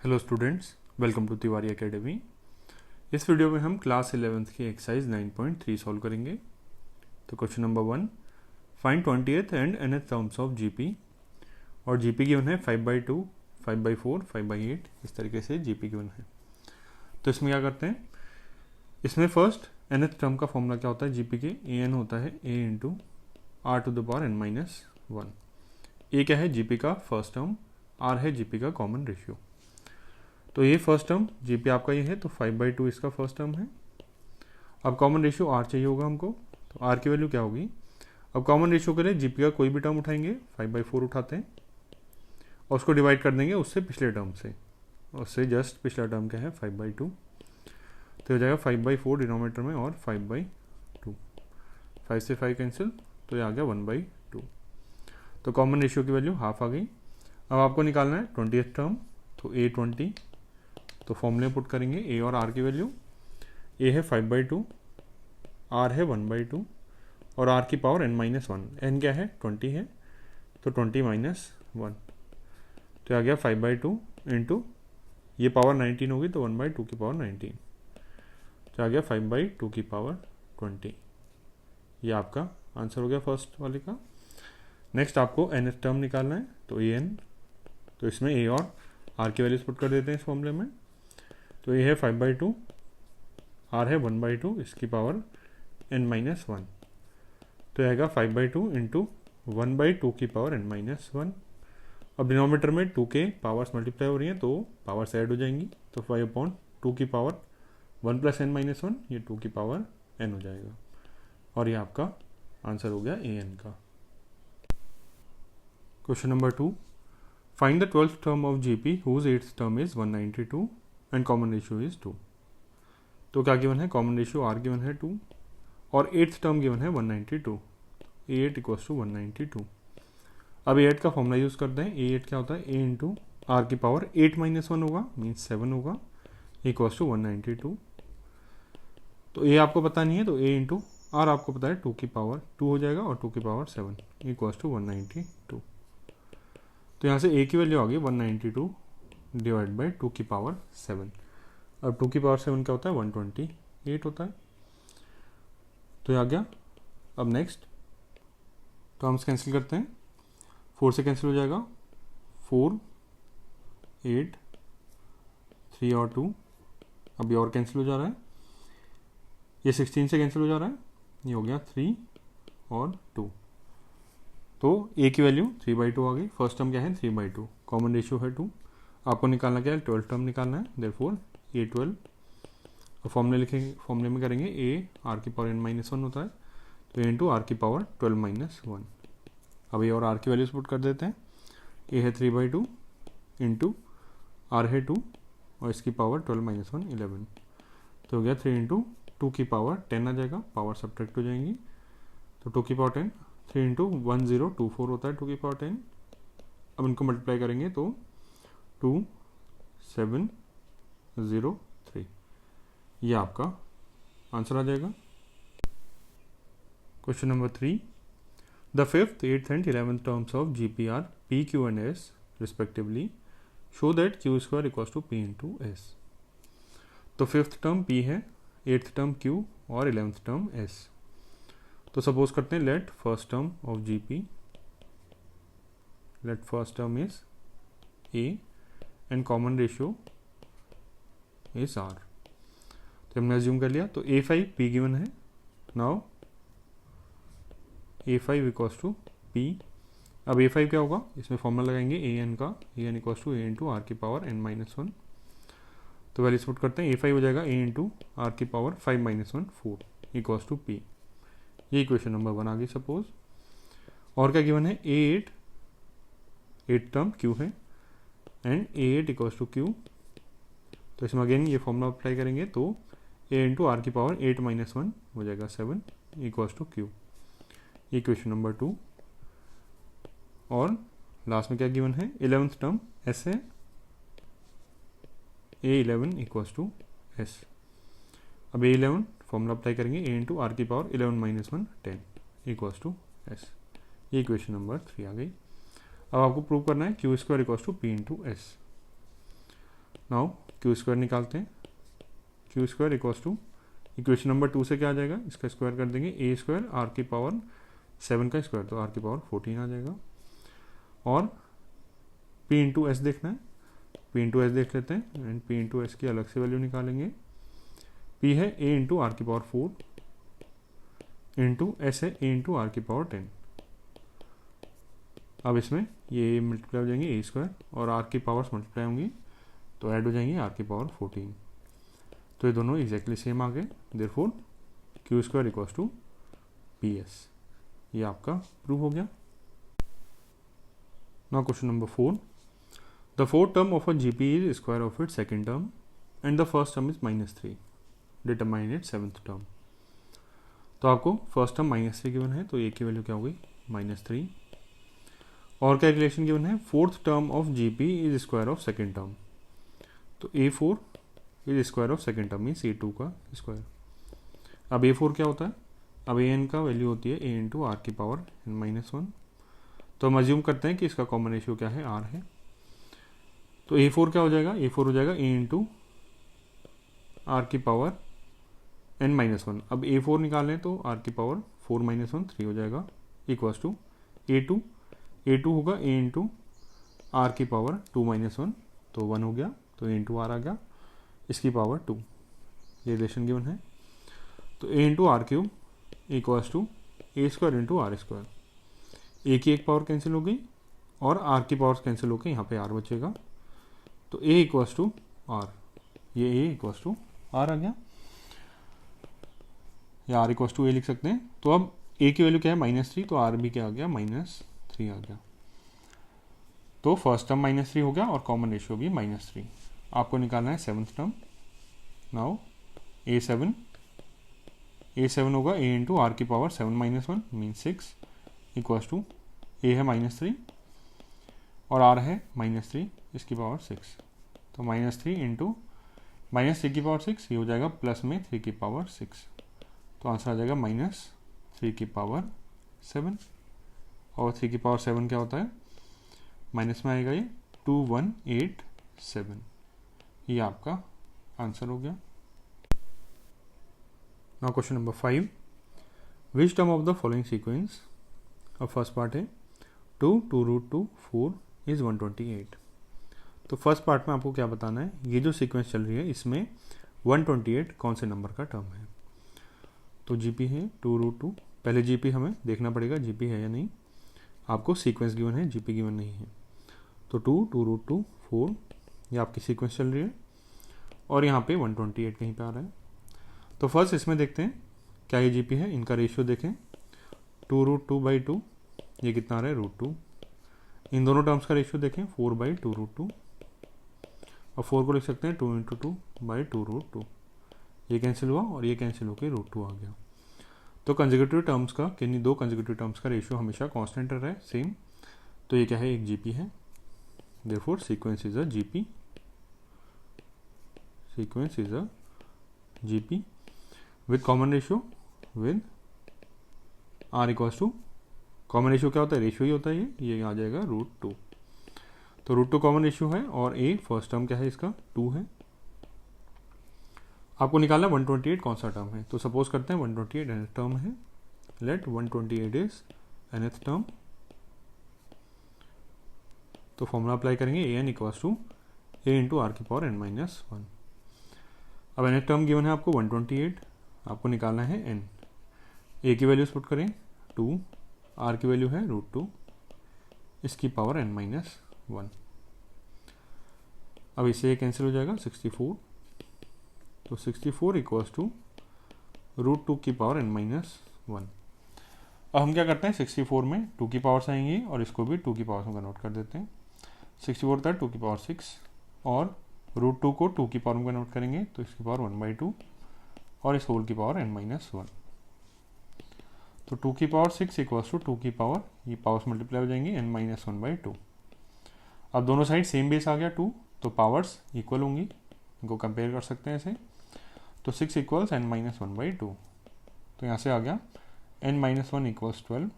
Hello students, welcome to Tiwari academy. इस video में हम क्लास 11th की एक्सरसाइज 9.3 सॉल्व करेंगे। तो question number 1, find 20th and nth terms of GP. और जीपी गिवन है 5/2, 5/4, 5/8, इस तरीके से जीपी गिवन है। तो इसमें क्या करते हैं, इसमें फर्स्ट nth टर्म का फॉर्मूला क्या होता है जीपी के, an होता है a into R to the power n-1। A क्या है जीपी का फर्स्ट टर्म, आर है जीपी का कॉमन रेशियो। तो ये फर्स्ट टर्म जीपी आपका ये है, तो 5/2 इसका फर्स्ट टर्म है। अब कॉमन रेशियो आर चाहिए होगा हमको, तो आर की वैल्यू क्या होगी। अब कॉमन रेशियो के लिए जीपी का कोई भी टर्म उठाएंगे, 5/4 उठाते हैं और उसको डिवाइड कर देंगे उससे पिछले टर्म से, उससे जस्ट पिछला टर्म क्या है 5/2। तो हो जाएगा 5/4 डिनोमिनेटर में और 5/2, 5 से 5 कैंसिल, तो ये आ गया 1/2। तो कॉमन रेशियो की वैल्यू हाफ आ गई। अब आपको निकालना है 20th टर्म, तो A20, तो फॉर्मूले पुट करेंगे ए और आर की वैल्यू। ए है 5/2, आर है 1/2 और आर की पावर n-1। n क्या है 20 है, तो 20-1, तो आ गया 5/2 इंटू ये पावर 19 होगी, तो 1/2 की पावर 19, तो आ गया 5/2 की पावर 20। ये आपका आंसर हो गया फर्स्ट वाले का। नेक्स्ट आपको nth टर्म निकालना है, तो an, तो इसमें ए और आर की वैल्यूज पुट कर देते हैं इस फॉर्मूले में। तो ये है 5/2, आर है 1/2, इसकी पावर n-1, तो आएगा 5/2 इंटू 1/2 की पावर n-1। अब डिनोमीटर में 2 के पावर्स मल्टीप्लाई हो रही हैं, तो पावर्स ऐड हो जाएंगी, तो 5/2 की पावर 1 + n-1, ये 2 की पावर n हो जाएगा। और ये आपका आंसर हो गया an का। Question number 2, find the 12th term of GP whose 8th term is 192 and common ratio is 2। तो क्या गिवन है, कॉमन रेशियो आर गिवन है 2 और 8th टर्म गिवन है 192। A8 = 192। अब A8 का फॉर्मूला यूज करते हैं। A8 क्या होता है, A इंटू आर की पावर 8-1 होगा, मीन्स 7 होगा, इक्वल्स टू 192। तो A आपको पता नहीं है, तो A इंटू आर आपको पता है 2 की पावर 2 हो जाएगा और 2 की पावर 7 इक्वल्स टू 192। तो यहाँ से A की वैल्यू आ गई 192 डिवाइड बाई 2 की पावर 7। अब 2 की पावर 7 क्या होता है, 128 होता है, तो ये आ गया। अब नेक्स्ट टर्म्स कैंसिल करते हैं, 4 से कैंसिल हो जाएगा, 4, 8, 3 और 2, अब ये और कैंसिल हो जा रहा है, ये 16 से कैंसिल हो जा रहा है, ये हो गया 3 और 2। तो A की वैल्यू 3/2 आ गई। फर्स्ट टर्म क्या है 3/2, कॉमन रेशियो है 2, आपको निकालना क्या है 12th टर्म निकालना है, देयरफॉर A12। और फॉर्मूले लिखेंगे, फॉर्मूले में करेंगे A आर की पावर n-1 होता है, तो A इंटू आर की पावर 12-1। अब ये और आर की वैल्यूज पुट कर देते हैं। A है 3/2 इंटू आर है 2 और इसकी पावर 12-1 11, तो हो गया 3 इंटू 2 की पावर 10 आ जाएगा, पावर सब्ट्रैक्ट हो जाएंगी, तो 2 की पावर 10, 3 इंटू 1024 होता है 2 की पावर 10। अब इनको मल्टीप्लाई करेंगे तो 2703, ये आपका आंसर आ जाएगा। Question number 3, the 5th, 8th and 11th terms of GP are P, Q and S respectively, show that Q² equals to P into S. तो 5th टर्म P है, 8th टर्म Q और 11th term S। तो suppose करते हैं let first term of GP, let first term is A and common ratio is R। तो हमने assume कर लिया, तो A5 P गिवन है, now A5 equals to P। अब A5 क्या होगा, इसमें फॉर्मूला लगाएंगे AN का, AN equals to A into are की पावर n-1। तो वैल्यूज पुट करते हैं, A5 हो जाएगा A इंटू आर की पावर 5-1 4 इक्वल्स टू P। ये इक्वेशन नंबर 1 आ गई सपोज। और क्या गिवन है, A8, 8th टर्म Q है and A8 equals to Q। तो इसमें अगेन ये फॉर्मूला अप्लाई करेंगे, तो A इंटू आर की पावर 8-1 हो जाएगा 7 equals to Q। Equation number 2। और लास्ट में क्या गिवन है, 11th टर्म S है, A11 इक्वल्स टू S। अब A11 फॉर्मूला अप्लाई करेंगे, A इंटू आर की पावर 11-1 10 इक्वल्स टू S। ये इक्वेशन नंबर 3 आ गई। अब आपको प्रूव करना है Q² equals to P into S. Now Q square निकालते हैं। Q square equals to equation number 2 से क्या आ जाएगा, इसका स्क्वायर कर देंगे ए स्क्वायर आर की पावर 7 का स्क्वायर, तो आर की पावर 14 आ जाएगा। और पी इंटू एस देखना है, पी इंटू एस देख लेते हैं एंड पी इंटू एस की अलग से वैल्यू निकालेंगे। पी है ए इंटू आर की पावर 4 इंटू एस है ए इंटू आर की पावर 10। अब इसमें ये मल्टीप्लाई हो जाएंगे ए स्क्वायर और आर की पावर्स मल्टीप्लाई होंगी तो ऐड हो जाएंगे आर की पावर 14। तो ये दोनों एग्जैक्टली सेम आ गए, therefore Q square equals to P S. ये आपका प्रूव हो गया। Now question number 4, the fourth term of a GP is square of it second term and the first term is -3, determine it seventh term. तो आपको first term -3 given है, तो ए की value क्या हो गई -3। और कैलकुलेशन गिवन है fourth term of GP is square of second term, तो A4 is square of second term means A2 का स्क्वायर। अब A4 क्या होता है, अब AN का वैल्यू होती है A इंटू आर की पावर n-1। तो हम अज्यूम करते हैं कि इसका कॉमन रेशियो क्या है, R है। तो A4 क्या हो जाएगा, A4 हो जाएगा A इंटू आर की पावर n-1। अब A4 निकालें तो आर की पावर 4-1 3 हो जाएगा इक्वल्स टू A2 होगा A इंटू आर की पावर 2-1 तो 1 हो गया, तो A इंटू आर आ गया, इसकी पावर 2। ये रिलेशन गिवन है। तो A into R cube equals to A square into are square. A की एक पावर कैंसिल हो गई और आर की पावर कैंसिल होकर यहाँ पे आर बचेगा, तो A इक्वल्स टू आर, ये A इक्वल्स टू आर आ गया, या आर इक्वल्स टू ए लिख सकते हैं। तो अब A की वैल्यू क्या है -3, तो आर भी क्या आ गया -3 आ गया। तो फर्स्ट टर्म -3 हो गया और कॉमन रेशियो भी -3। आपको निकालना है सेवंथ टर्म। नाउ A7 होगा A इंटू आर की power 7-1 mean 6 equals to A है -3 और R है -3, इसकी पावर 6, तो -3 इंटू -3 की पावर 6, ये हो जाएगा प्लस में 3 की पावर 6, तो आंसर आ जाएगा -3 की पावर 7। और 3 की पावर 7 क्या होता है, माइनस में आएगा ये 2187। ये आपका आंसर हो गया। Now question number 5, which term of the following sequence, अब फर्स्ट पार्ट है 2 4 इज 128। तो फर्स्ट पार्ट में आपको क्या बताना है, ये जो सीक्वेंस चल रही है इसमें 128 कौन से नंबर का टर्म है। तो जीपी है 2 पहले जीपी हमें देखना पड़ेगा जीपी है या नहीं, आपको सीक्वेंस गिवन है, जीपी गिवन नहीं है। तो 2 4 ये आपकी सीक्वेंस चल रही है और यहाँ पे 128 कहीं पे आ रहा है। तो फर्स्ट इसमें देखते हैं क्या ये जीपी है, इनका रेशियो देखें 2√2/2, ये कितना आ रहा है √2। इन दोनों टर्म्स का रेशियो देखें 4/2√2 और 4 को लिख सकते हैं 2 × 2/2√2। ये कैंसिल हुआ और ये कैंसिल होकर √2 आ गया। तो कंसेक्यूटिव टर्म्स का, किन्हीं दो कंसेक्यूटिव टर्म्स का रेशियो हमेशा कांस्टेंट रहा है सेम, तो ये क्या है, एक जीपी है। Therefore sequence is a GP, sequence is a GP with common ratio with R equals to, common ratio क्या होता है, रेशियो ही होता है ये आ जाएगा √2। तो √2 कॉमन रेशियो है और ए फर्स्ट टर्म क्या है इसका 2 है। आपको निकालना 128 कौन सा टर्म है, तो सपोज करते हैं 128 nth टर्म है, लेट 128 इज nth टर्म। तो फॉर्मूला अप्लाई करेंगे an equals to A into are की पावर n-1। अब nth टर्म गिवन है आपको 128, आपको निकालना है n। ए की वैल्यूज पुट करें 2, आर की वैल्यू है √2, इसकी पावर n-1। अब इससे ये कैंसिल हो जाएगा 64, तो 64 इक्वल्स टू √2 की पावर n-1। अब हम क्या करते हैं 64 में 2 की पावर्स आएंगी और इसको भी 2 की पावर्स में कन्वर्ट कर देते हैं। 64 था 2 की पावर 6 और √2 को 2 की पावर में कन्वर्ट करेंगे तो इसकी पावर 1/2 और इस होल की पावर n-1। तो 2 की पावर 6 इक्वल्स टू 2 की पावर, ये पावर्स मल्टीप्लाई हो जाएंगी n-1/2। अब दोनों साइड सेम बेस आ गया 2, तो पावर्स इक्वल होंगी, इनको कंपेयर कर सकते हैं ऐसे। तो 6 इक्वल्स n-1/2, तो यहाँ से आ गया n-1 इक्वल्स 12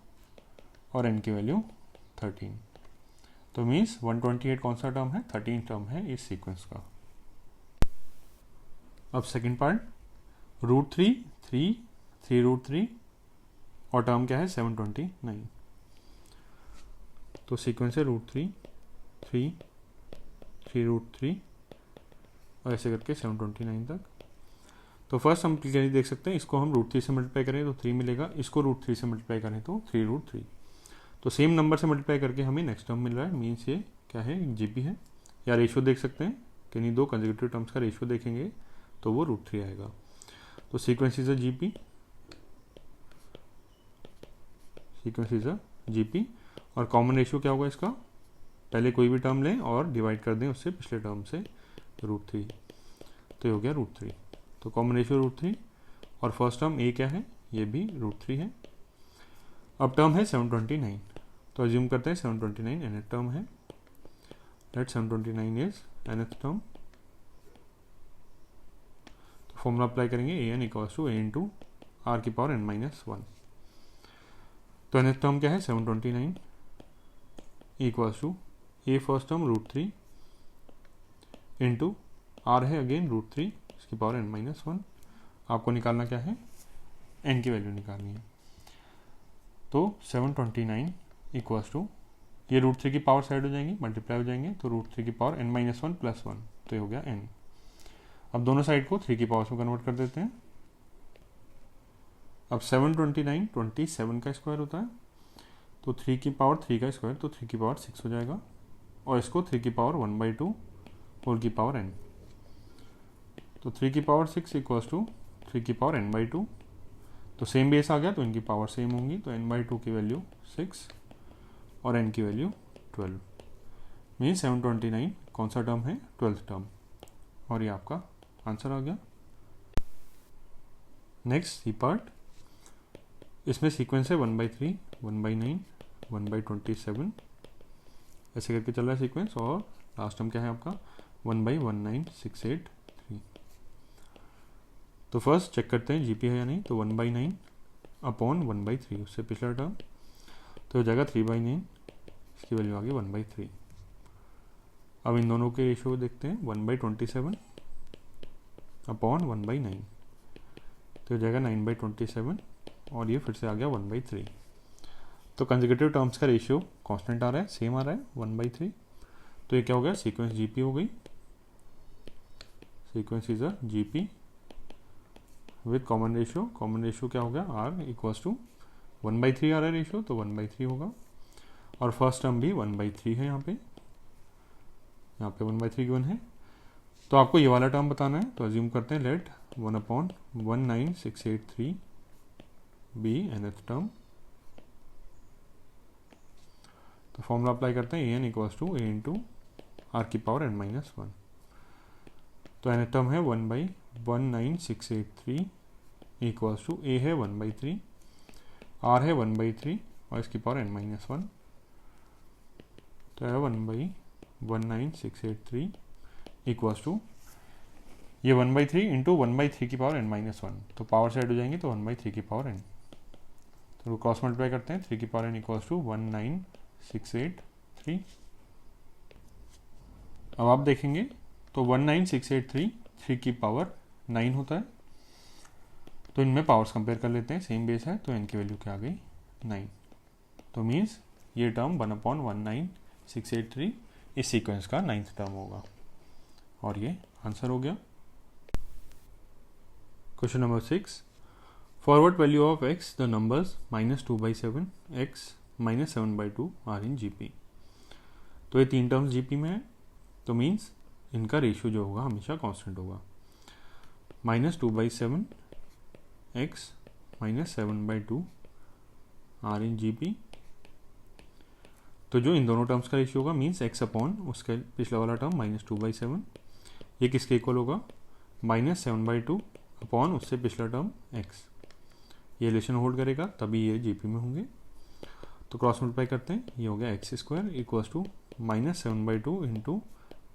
और n की वैल्यू 13। तो मीन्स 128 कौन सा टर्म है, 13 टर्म है इस सीक्वेंस का। अब सेकेंड पार्ट, √3, 3√3 और टर्म क्या है 729। तो सीक्वेंस है √3, 3, 3√3 और ऐसे करके 729 तक। तो फर्स्ट हम क्लियरली देख सकते हैं, इसको हम √3 से मल्टीप्लाई करें तो 3 मिलेगा, इसको √3 से मल्टीप्लाई करें तो 3√3। तो सेम नंबर से मल्टीप्लाई करके हमें नेक्स्ट टर्म मिल रहा है, मीन्स ये क्या है, जीपी है। या रेशियो देख सकते हैं, किन्हीं दो कंसेक्यूटिव टर्म्स का रेशियो देखेंगे तो वो √3 आएगा। तो sequence is a GP, sequence is a GP. और कॉमन रेशियो क्या होगा इसका, पहले कोई भी टर्म लें और डिवाइड कर दें उससे पिछले टर्म से √3, तो ये हो गया √3। तो कॉमन रेशियो √3 और फर्स्ट टर्म ए क्या है, ये भी √3 है। अब टर्म है 729, तो अज्यूम करते हैं 729 nth टर्म है। Let 729 is nth term. तो फॉर्मूला अप्लाई करेंगे, an equals to a into r की पावर n-1। तो nth टर्म क्या है 729 equals to a first term √3 into r है अगेन √3 इसकी पावर n-1। आपको निकालना क्या है, n की वैल्यू निकालनी है। तो 729 इक्वल्स टू, ये √3 की पावर साइड हो जाएंगी, मल्टीप्लाई हो जाएंगे, तो √3 की पावर n-1 प्लस 1, तो ये हो गया n। अब दोनों साइड को 3 की पावर्स में कन्वर्ट कर देते हैं। अब 729 27 का स्क्वायर होता है, तो 3 की पावर 3 का स्क्वायर, तो 3 की पावर 6 हो जाएगा। और इसको 3 की पावर 1/2 होल की पावर n, तो 3 की पावर 6 इक्वल्स टू 3 की पावर n/2। तो सेम बेस आ गया, तो इनकी पावर सेम होंगी, तो n/2 की वैल्यू 6 और n की वैल्यू 12। मीन 729 कौन सा टर्म है, 12th टर्म। और ये आपका आंसर आ गया। नेक्स्ट सी पार्ट, इसमें सीक्वेंस है 1/3, 1/9, 1/27 ऐसे करके चल रहा है सीक्वेंस। और लास्ट टर्म क्या है आपका 1/19683। तो फर्स्ट चेक करते हैं जीपी है या नहीं। तो 1/9 अपॉन 1/3 उससे पिछला टर्म, तो हो जाएगा 3/9, इसकी वैल्यू आ गई 1/3। अब इन दोनों के रेशियो देखते हैं, 1/27 अपॉन 1/9, तो हो जाएगा 9/27 और ये फिर से आ गया 1/3। तो कंसेक्यूटिव टर्म्स का रेशियो कांस्टेंट आ रहा है, सेम आ रहा है 1/3। तो ये क्या हो गया, सीक्वेंस जीपी हो गई। Sequence is a GP with common ratio. Common ratio क्या हो गया, r इक्वल्स टू 1/3 आ रहा है रेशियो, तो 1/3 होगा। और फर्स्ट टर्म भी 1/3 है, यहाँ पे 1/3 गिवन है। तो आपको ये वाला टर्म बताना है, तो अज्यूम करते हैं लेट 1/19683 बी nth टर्म। तो फॉर्मूला अप्लाई करते हैं, an equals to a into r की पावर n-1। तो nth टर्म है 1/19683 इक्वल्स टू a है 1/3, r है 1/3 और इसकी पावर n-1, तो है 1/19683 इक्वल्स टू ये 1/3 इंटू 1/3 की पावर n-1, तो पावर साइड हो जाएंगे, तो 1/3 की पावर n। तो क्रॉस मल्टीप्लाई करते हैं, 3 की पावर n इक्वल्स टू 19683। अब आप देखेंगे तो 19683 3 की पावर 9 होता है। तो इनमें पावर्स कंपेयर कर लेते हैं, सेम बेस है, तो n की वैल्यू क्या आ गई 9। तो मीन्स ये टर्म 1/19683 इस सीक्वेंस का 9th टर्म होगा। और ये आंसर हो गया। Question number 6, for what value of x the numbers -2/7 x -7/2 are in GP. तो ये 3 टर्म्स जीपी में है, तो मीन्स इनका रेशियो जो होगा हमेशा कांस्टेंट होगा। -2/7 x -7/2 आर इन जीपी। तो जो इन दोनों टर्म्स का रेशियो होगा मीन्स x अपॉन उसका पिछला वाला टर्म -2/7, ये किसके इक्वल होगा, -7/2 अपॉन उससे पिछला टर्म x। ये रिलेशन होल्ड करेगा तभी ये जीपी में होंगे। तो क्रॉस मल्टीप्लाई करते हैं, ये हो गया x² इक्वल्स टू -7/2 इंटू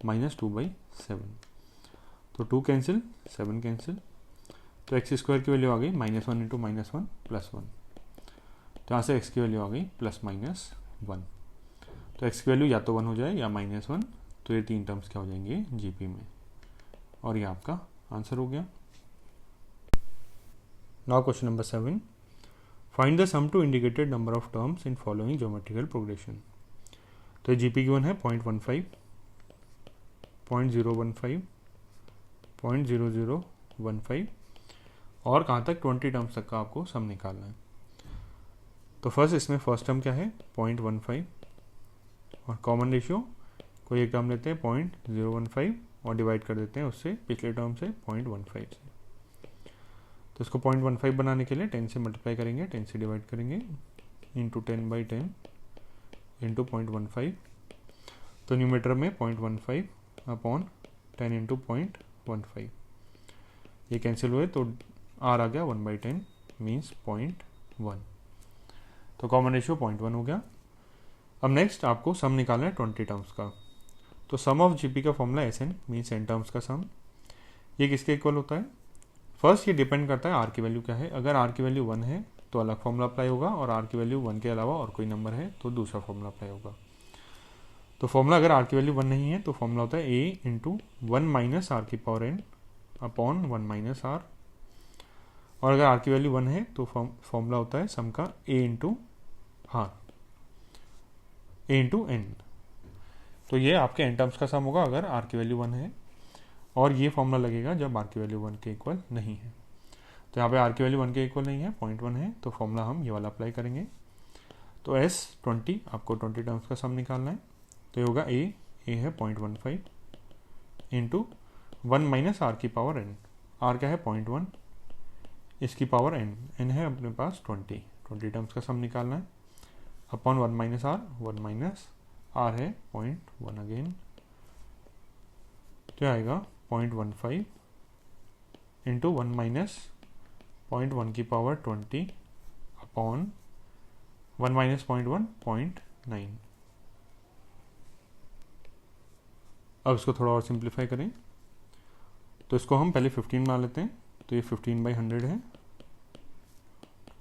-2/7। तो 2 कैंसिल, 7 कैंसिल, तो x² की वैल्यू आ गई -1 इंटू -1 +1। तो यहाँ से x की वैल्यू आ गई +-1। तो x की वैल्यू या तो 1 हो जाए या -1, तो ये 3 टर्म्स क्या हो जाएंगे जीपी में। और ये आपका आंसर हो गया। Now question number 7, find the sum to indicated number of terms in following geometrical progression. तो जीपी गिवन है 0.15, 0.015, 0.0015 और कहाँ तक 20 टर्म्स तक का आपको सम निकालना है। तो फर्स्ट इसमें फर्स्ट टर्म क्या है 0.15 और कॉमन रेशियो कोई एक टर्म लेते हैं 0.015 और डिवाइड कर देते हैं उससे पिछले टर्म से 0.15 से। तो इसको 0.15 बनाने के लिए 10 से मल्टीप्लाई करेंगे, 10 से डिवाइड करेंगे इंटू 10/10 इंटू 0.15। तो न्यूमेटर में 0.15 अपॉन 10 इंटू 0.15 ये कैंसिल हुए तो आर आ गया 1/10 मीन्स 0.1। तो कॉमन रेशियो 0.1 हो गया। अब नेक्स्ट आपको सम निकालना है 20 टर्म्स का। तो सम ऑफ जीपी का formula SN means N terms का सम। ये किसके इक्वल होता है? फर्स्ट ये डिपेंड करता है आर की वैल्यू क्या है। अगर आर की वैल्यू 1 है तो अलग फॉर्मूला अप्लाई होगा और आर की वैल्यू 1 के अलावा और कोई नंबर है तो दूसरा फॉर्मूला अप्लाई होगा। तो फॉर्मूला अगर आर की वैल्यू 1 नहीं है तो फॉर्मूला होता है ए इंटू 1 माइनस आर की power N upon 1 minus are. और अगर आर की वैल्यू 1 है तो फॉर्मूला होता है सम का ए इंटू एन। तो ये आपके एन टर्म्स का सम होगा अगर आर की वैल्यू 1 है, और ये फॉर्मूला लगेगा जब आर की वैल्यू 1 के इक्वल नहीं है। तो यहाँ पे आर की वैल्यू 1 के इक्वल नहीं है, 0.1 है, तो फॉर्मूला हम ये वाला अप्लाई करेंगे। तो S20 आपको 20 टर्म्स का सम निकालना है। तो ये होगा ए है 0.15 इंटू 1 माइनस आर की पावर एन। आर क्या है 0.1, इसकी पावर एन है अपने पास 20 टर्म्स का सम निकालना है अपॉन 1 माइनस आर है 0.1 अगेन। तो आएगा 0.15 इंटू 1 माइनस 0.1 की पावर 20 अपॉन 1 माइनस 0.1 0.9। अब इसको थोड़ा और सिंप्लीफाई करें तो इसको हम पहले 15 बना लेते हैं। तो ये 15/100 है,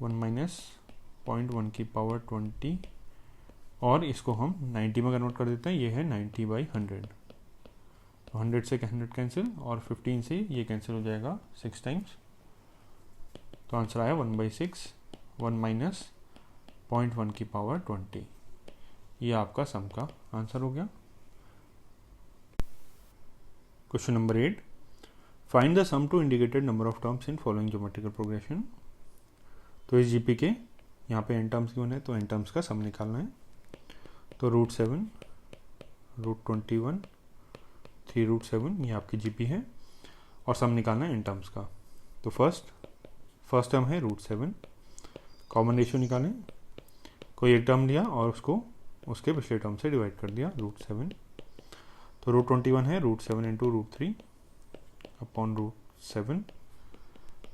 1 माइनस 0.1 की पावर 20 और इसको हम 90 में कन्वर्ट कर देते हैं। ये है 90/100। 100 से 100 कैंसिल और 15 से ये कैंसिल हो जाएगा 6 टाइम्स। तो आंसर आया 1/6, 1 माइनस 0.1 की पावर 20। ये आपका सम का आंसर हो गया। Question number 8, find the sum to indicated number of terms in following geometrical progression. तो इस जीपी के यहाँ पे एन टर्म्स क्यों है तो एन टर्म्स का सम निकालना है। तो √7, √21, 3√7 ये आपकी जीपी है और सम निकालना है एन टर्म्स का। तो फर्स्ट टर्म है √7, कॉमन रेशियो निकालें। कोई एक टर्म लिया और उसको उसके पिछले टर्म से डिवाइड कर दिया √7। तो √21 है √7 इंटू √3 अपॉन √7।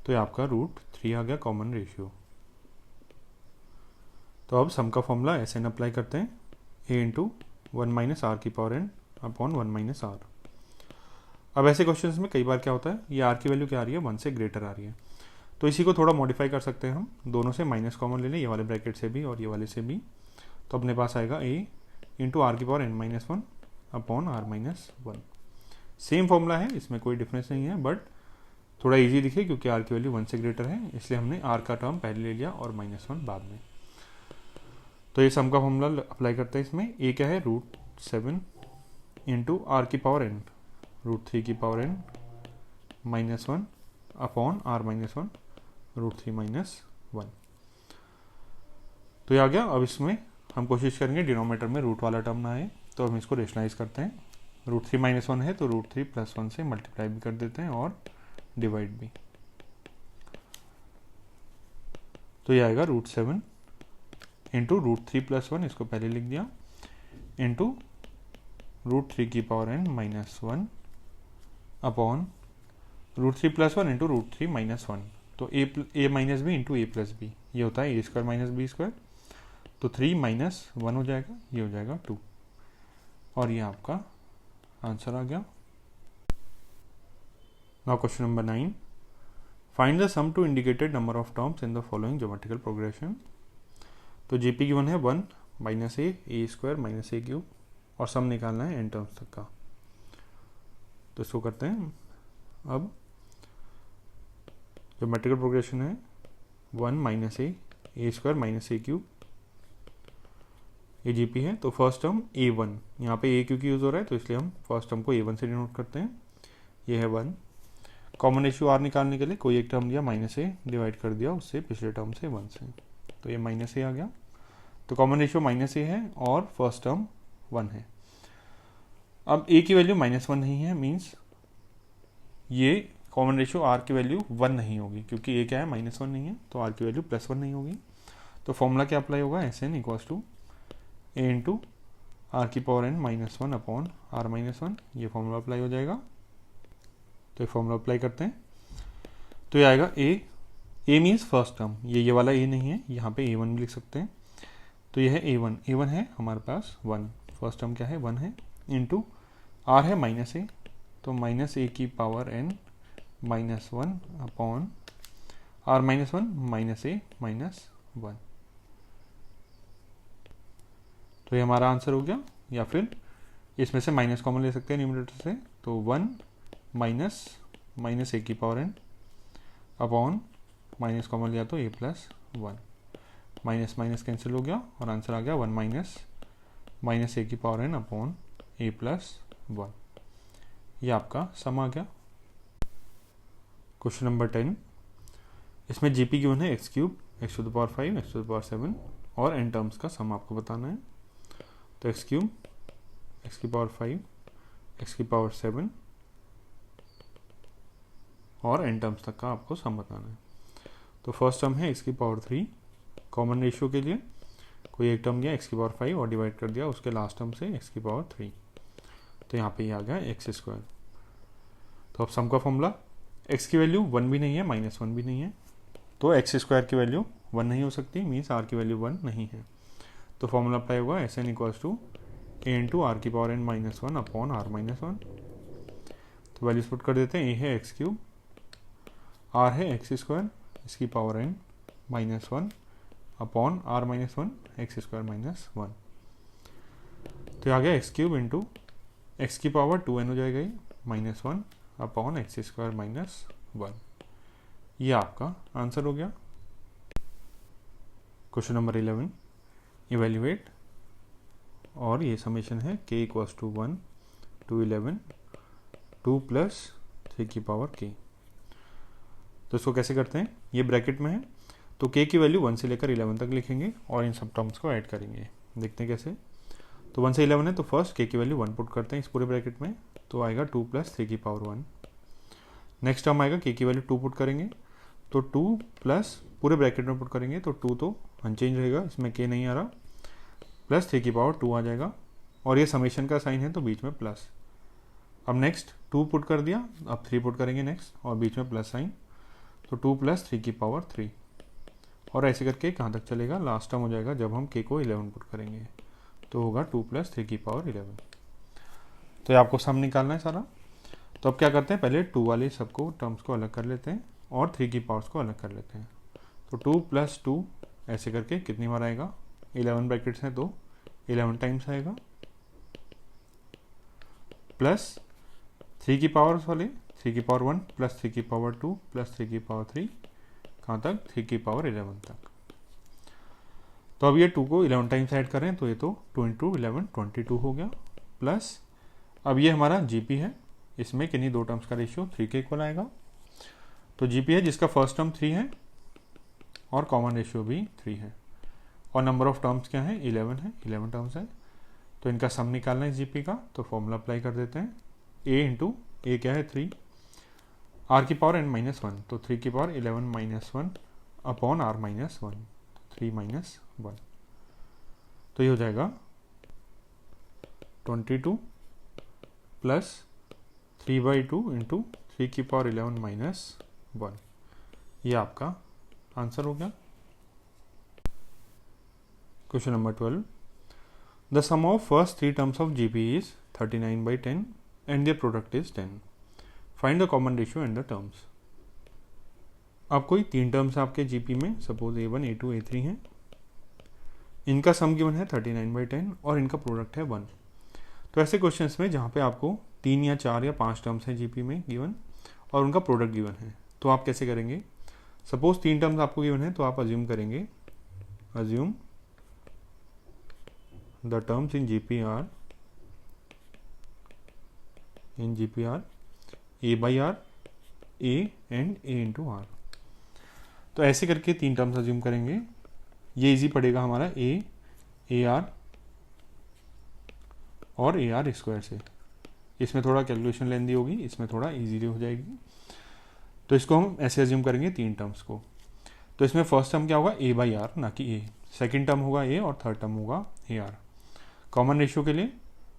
तो ये आपका √3 आ गया कॉमन रेशियो। तो अब सम का फॉर्मूला ऐसे अप्लाई करते हैं, ए इंटू 1 माइनस आर की power N upon 1 minus R. अब ऐसे क्वेश्चंस में कई बार क्या होता है, ये आर की वैल्यू क्या आ रही है 1 से ग्रेटर आ रही है। तो इसी को थोड़ा मॉडिफाई कर सकते हैं हम, दोनों से माइनस कॉमन ले लें, ये वाले ब्रैकेट से भी और ये वाले से भी। तो अपने पास आएगा ए इंटू आर की power N minus 1 upon are minus 1। Same formula है, इसमें कोई डिफरेंस नहीं है, बट थोड़ा इजी दिखे क्योंकि आर की वैल्यू 1 से ग्रेटर है, इसलिए हमने आर का टर्म पहले ले लिया और -1 बाद में। तो ये सम का फॉर्मूला अप्लाई करते हैं इसमें। ए क्या है √7 इंटू आर की पावर एन √3 की पावर एन -1 अपॉन आर -1 √3 -1। तो ये आ गया। अब इसमें हम कोशिश करेंगे डिनोमिनेटर में रूट वाला टर्म ना आए, तो हम इसको रेशनलाइज करते हैं। √3 -1 है तो √3 + 1 से मल्टीप्लाई भी कर देते हैं और डिवाइड भी। तो ये आएगा √7 इंटू √3 + 1, इसको पहले लिख दिया, इंटू √3 की पावर एन -1 अपॉन √3 + 1 इंटू √3 -1। तो a minus B into a + b, ये होता है a² - b²। तो 3 - 1 हो जाएगा, ये हो जाएगा 2 और ये आपका आंसर आ गया। Now question number 9, find the sum to indicated number of terms in the following geometrical progression. तो जीपी गिवन है 1 - a² - a³ और सम निकालना है n टर्म्स तक का। तो इसको करते हैं। अब जो मेट्रिकल प्रोग्रेशन है 1 माइनस ए स्क्वायर माइनस ए क्यूब, ये जीपी है। तो फर्स्ट टर्म a1, यहाँ पे ए क्यू की यूज़ हो रहा है तो इसलिए हम फर्स्ट टर्म को a1 से डिनोट करते हैं, ये है 1। कॉमन रेशियो आर निकालने के लिए कोई एक टर्म दिया माइनस ए, डिवाइड कर दिया उससे पिछले टर्म से 1 से, तो ये माइनस ए आ गया। तो कॉमन रेशियो माइनस ए है और फर्स्ट टर्म 1 है। अब ए की वैल्यू -1 नहीं है, मीन्स ये कॉमन रेशियो आर की वैल्यू 1 नहीं होगी, क्योंकि ए क्या है -1 नहीं है, तो आर की वैल्यू +1 नहीं होगी। तो फॉर्मूला क्या अप्लाई होगा, Sn equals to A into are की पावर n -1 अपॉन आर -1, ये फॉर्मूला अप्लाई हो जाएगा। तो ये फॉर्मूला अप्लाई करते हैं तो ये आएगा ए मीन्स फर्स्ट टर्म, ये वाला ए नहीं है, यहाँ पे a1 भी लिख सकते हैं। तो ये है a1 है हमारे पास 1, फर्स्ट टर्म क्या है 1 है, इंटू आर है -a, तो -a की power n -1 upon r -1 -a -1। तो ये हमारा आंसर हो गया, या फिर इसमें से माइनस कॉमन ले सकते हैं न्यूमरेटर से, तो 1 माइनस a की power n upon minus common लिया तो a+1, माइनस माइनस कैंसिल हो गया और आंसर आ गया 1 माइनस a की पावर n अपॉन a+1। ये आपका सम आ गया। क्वेश्चन नंबर 10, इसमें जीपी गिवन है x³ x⁵ x⁵ और n टर्म्स का सम आपको बताना है। तो x³ x⁵ x⁵ और n टर्म्स तक का आपको सम बताना है। तो फर्स्ट टर्म है x⁵, कॉमन रेशियो के लिए कोई एक टर्म दिया x⁵ और डिवाइड कर दिया उसके लास्ट टर्म से x⁵, तो यहाँ पे ये आ गया x²। तो अब सम का फॉर्मूला, x की वैल्यू 1 भी नहीं है -1 भी नहीं है, तो x² की वैल्यू 1 नहीं हो सकती, मीन्स r की वैल्यू 1 नहीं है। तो फॉर्मूला अप्लाई होगा Sn equals to a into are की पावर n -1 अपॉन r -1। तो वैल्यूज पुट कर देते हैं, a है x³, r है x², इसकी power n -1 upon r -1 x² -1। तो आ गया x³ इंटू x की पावर 2n हो जाएगा -1 अपॉन x² -1। ये आपका आंसर हो गया। क्वेश्चन नंबर 11, इवेल्युएट, और ये समेशन है k इक्वल्स टू 1 to 11 2 + 3 की पावर k। तो इसको कैसे करते हैं, ये ब्रैकेट में है तो k की वैल्यू 1 से लेकर 11 तक लिखेंगे और इन सब टर्म्स को ऐड करेंगे। देखते हैं कैसे। तो 1 से 11 है तो फर्स्ट k की वैल्यू 1 पुट करते हैं इस पूरे ब्रैकेट में, तो आएगा 2 + 3 की पावर 1। नेक्स्ट टर्म आएगा k की वैल्यू 2 पुट करेंगे, तो 2 प्लस पूरे ब्रैकेट में पुट करेंगे तो 2 तो अनचेंज रहेगा, इसमें k नहीं आ रहा, प्लस 3 की पावर 2 आ जाएगा, और ये समेशन का साइन है तो बीच में प्लस। अब नेक्स्ट 2 पुट कर दिया, अब 3 पुट करेंगे नेक्स्ट और बीच में प्लस साइन, तो 2 + 3 की पावर 3, और ऐसे करके कहाँ तक चलेगा, लास्ट टर्म हो जाएगा जब हम k को 11 पुट करेंगे, तो होगा 2 + 3 की पावर 11। तो ये आपको सम निकालना है सारा। तो अब क्या करते हैं, पहले 2 वाले सबको टर्म्स को अलग कर लेते हैं और 3 की पावर्स को अलग कर लेते हैं। तो 2 + 2 ऐसे करके कितनी बार आएगा, 11 ब्रैकेट्स हैं तो 11 टाइम्स आएगा, प्लस 3 की पावर्स वाले 3 की पावर 1 + 3 की पावर 2 + 3 की पावर 3, कहाँ तक, 3 की पावर 11 तक। तो अब ये 2 को 11 टाइम्स ऐड करें तो ये तो 2 × 11 22 हो गया, प्लस अब ये हमारा जीपी है, इसमें किन्हीं दो टर्म्स का रेशियो 3 के इक्वल आएगा। तो जीपी है जिसका फर्स्ट टर्म 3 है और कॉमन रेशियो भी 3 है, और नंबर ऑफ टर्म्स क्या है, 11 है, 11 टर्म्स है। तो इनका सम निकालना है जीपी का, तो फॉर्मूला अप्लाई कर देते हैं, a इंटू ए क्या है 3, r की पावर n -1, तो 3 की पावर 11 -1 अपॉन r -1, 3 -1। तो ये हो जाएगा 22 प्लस 3/2 इंटू 3 की पावर 11 -1। ये आपका आंसर हो गया। Question number 12, the sum of first 3 terms of GP is 39/10 and their product is 10। Find the common ratio and the terms. अब कोई 3 टर्म्स आपके जीपी में, सपोज a1 a2 a3 हैं, इनका सम गिवन है 39/10 और इनका प्रोडक्ट है 1। तो ऐसे क्वेश्चंस में जहाँ पे आपको 3 या 4 या 5 टर्म्स हैं जीपी में गिवन और उनका प्रोडक्ट गिवन है, तो आप कैसे करेंगे, सपोज 3 टर्म्स आपको गिवन है तो आप अज्यूम करेंगे, assume the terms in GP are a by r, a and a into are. तो ऐसे करके 3 टर्म्स अज्यूम करेंगे। ये इजी पड़ेगा हमारा ए आर और ए आर स्क्वायर से। इसमें थोड़ा कैलकुलेशन लेंदी होगी, इसमें थोड़ा इजीली हो जाएगी। तो इसको हम ऐसे अज्यूम करेंगे 3 टर्म्स को। तो इसमें फर्स्ट टर्म क्या होगा, ए बाई आर ना कि ए। सेकेंड टर्म होगा ए और थर्ड टर्म होगा ए आर। कॉमन रेशियो के लिए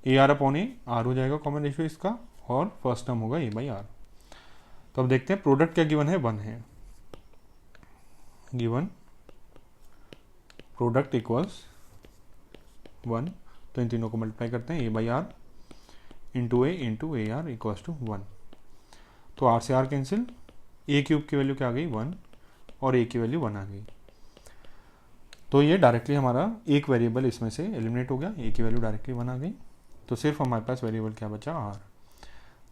A R upon a are हो जाएगा कॉमन रेशियो इसका, और फर्स्ट टर्म होगा ए बाई आर। तो अब देखते हैं प्रोडक्ट क्या गिवन है, 1 है गिवन, प्रोडक्ट इक्वल्स 1। तो इन तीनों को मल्टीप्लाई करते हैं, A by R into A R equals to 1। तो आर से आर कैंसिल, ए क्यूब की वैल्यू क्या आ गई 1 और ए की वैल्यू 1 आ गई। तो ये डायरेक्टली हमारा एक वेरिएबल इसमें से एलिमिनेट हो गया, ए की वैल्यू डायरेक्टली 1 आ गई। तो सिर्फ हमारे पास वेरिएबल क्या बचा, आर।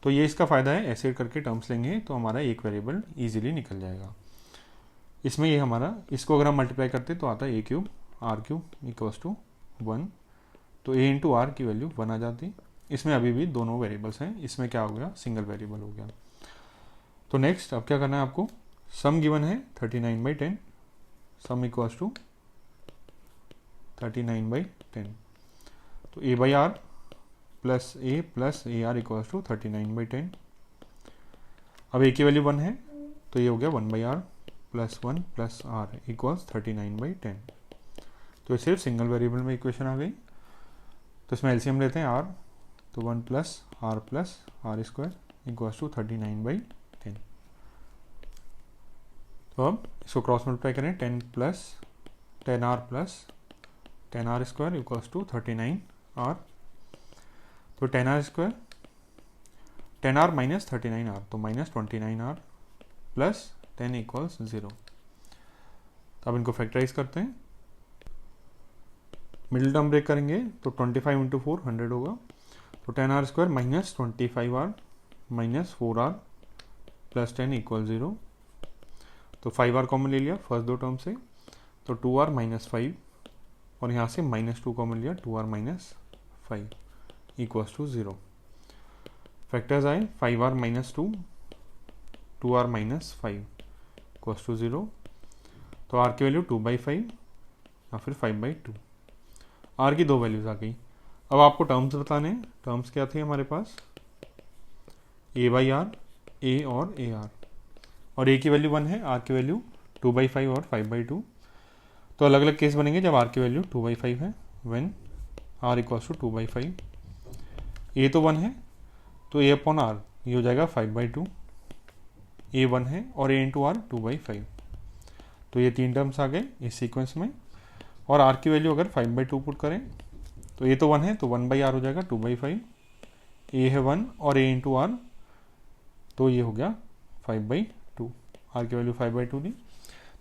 तो ये इसका फ़ायदा है, ऐसे करके टर्म्स लेंगे तो हमारा एक वेरिएबल ईजिली निकल जाएगा। इसमें ये हमारा, इसको अगर हम मल्टीप्लाई करते तो आता है A cube R cube equals to 1। तो ए इंटू आर की वैल्यू 1 आ जाती। इसमें अभी भी दोनों वेरिएबल्स हैं, इसमें क्या हो गया, सिंगल वेरिएबल हो गया। तो नेक्स्ट अब क्या करना है आपको, सम गिवन है 39/10, सम इक्वल्स टू 39/10। तो A by are plus A R equals to 39/10। अब ए की वैल्यू 1 है तो ये हो गया 1 by are plus 1 plus r equals 39/10। तो ये सिर्फ सिंगल वेरिएबल में इक्वेशन आ गई। तो इसमें एलसीएम लेते हैं आर, तो 1 plus are square equals to 39/10। तो अब इसको क्रॉस मल्टीप्लाई करें, 10 plus 10 r square equals to 39 r. तो 10 r square 10 r minus 39 r, तो माइनस 29 आर प्लस 10 इक्वल्स 0। तो अब इनको फैक्टराइज करते हैं, मिडिल टर्म ब्रेक करेंगे तो 25 इंटू 4 100 होगा। तो 10 r square minus 25 r minus 4 r plus 10 equal 0। तो 5 आर कॉमन ले लिया फर्स्ट दो टर्म से, तो 2 आर माइनस 5 और यहाँ से माइनस 2 कॉमन लिया, 2 r minus 5 equals to 0। Factors आए 5 r minus 2 r minus 5 equals to 0। तो आर की वैल्यू 2/5 या फिर 5/2। आर की दो वैल्यूज आ गई। अब आपको टर्म्स बताने हैं। टर्म्स क्या थे हमारे पास, ए बाई आर, ए और ए आर, और ए की वैल्यू 1 है, आर की वैल्यू 2/5 और 5/2। तो अलग अलग केस बनेंगे जब आर की वैल्यू 2/5 है, व्हेन आर इक्वल्स टू 2/5। ए तो 1 है तो ए अपॉन आर ये हो जाएगा 5/2। ए 1 है और ए इंटू आर 2/5। तो ये 3 टर्म्स आ गए इस सीक्वेंस में। और आर की वैल्यू अगर 5/2 पुट करें तो ए तो 1 है तो 1/r हो जाएगा 2/5। ए है 1 और ए इंटू आर, तो ये हो गया 5/2। आर की वैल्यू 5/2 दी।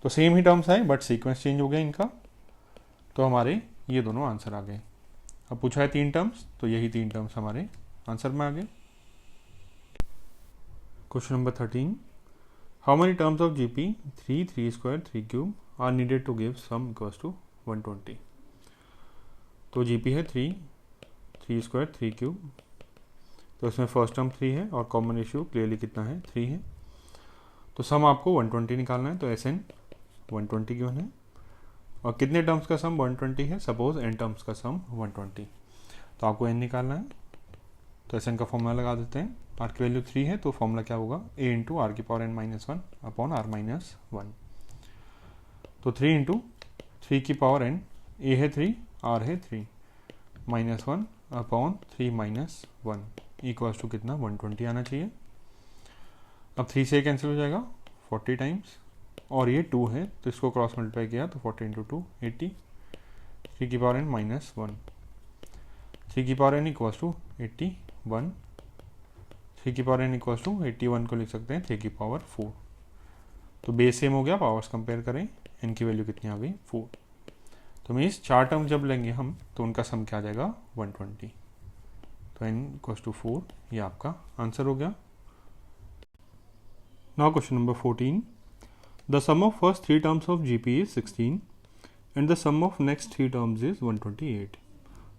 तो सेम ही टर्म्स आए बट सीक्वेंस चेंज हो गया इनका। तो हमारे ये दोनों आंसर आ गए। अब पूछा है 3 टर्म्स, तो यही 3 टर्म्स हमारे आंसर में आ गए। Question number 13, how many terms of GP 3, 3 square, 3 cube are needed to give sum equals to 120। तो जीपी है 3, 3 स्क्वायर, 3 क्यूब। तो इसमें फर्स्ट टर्म 3 है और कॉमन रेशियो क्लियरली कितना है, 3 है। तो सम आपको 120 निकालना है। तो एस एन 120 गिवन है। और कितने टर्म्स का सम 120 है, सपोज एन टर्म्स का सम 120। तो आपको एन निकालना है। तो एस एन का फॉर्मूला लगा देते हैं। आर की वैल्यू 3 है तो फॉर्मूला क्या होगा, ए इंटू आर की power N minus 1 upon are minus 1। तो 3 इंटू 3 की पावर एन, ए है 3, आर है 3, minus 1 upon 3 minus 1 equals to कितना, 120 आना चाहिए। अब 3 से कैंसिल हो जाएगा 40 टाइम्स, और ये 2 है तो इसको क्रॉस मल्टीप्लाई किया तो 40 इंटू 2 80, 3 की पावर एन माइनस 1, 3 की पावर एन इक्वल्स टू 81, 3 की पावर एन इक्वल्स टू 81 को लिख सकते हैं 3 की पावर 4। तो बेस सेम हो गया, पावर्स कंपेयर करें, एन की वैल्यू कितनी आ गई 4। तो मीन्स 4 टर्म जब लेंगे हम तो उनका सम क्या आ जाएगा 120। तो एन इक्वल्स टू 4, ये आपका आंसर हो गया। Now question number 14, the sum of first 3 terms of GP is 16 and the sum of next 3 terms is 128.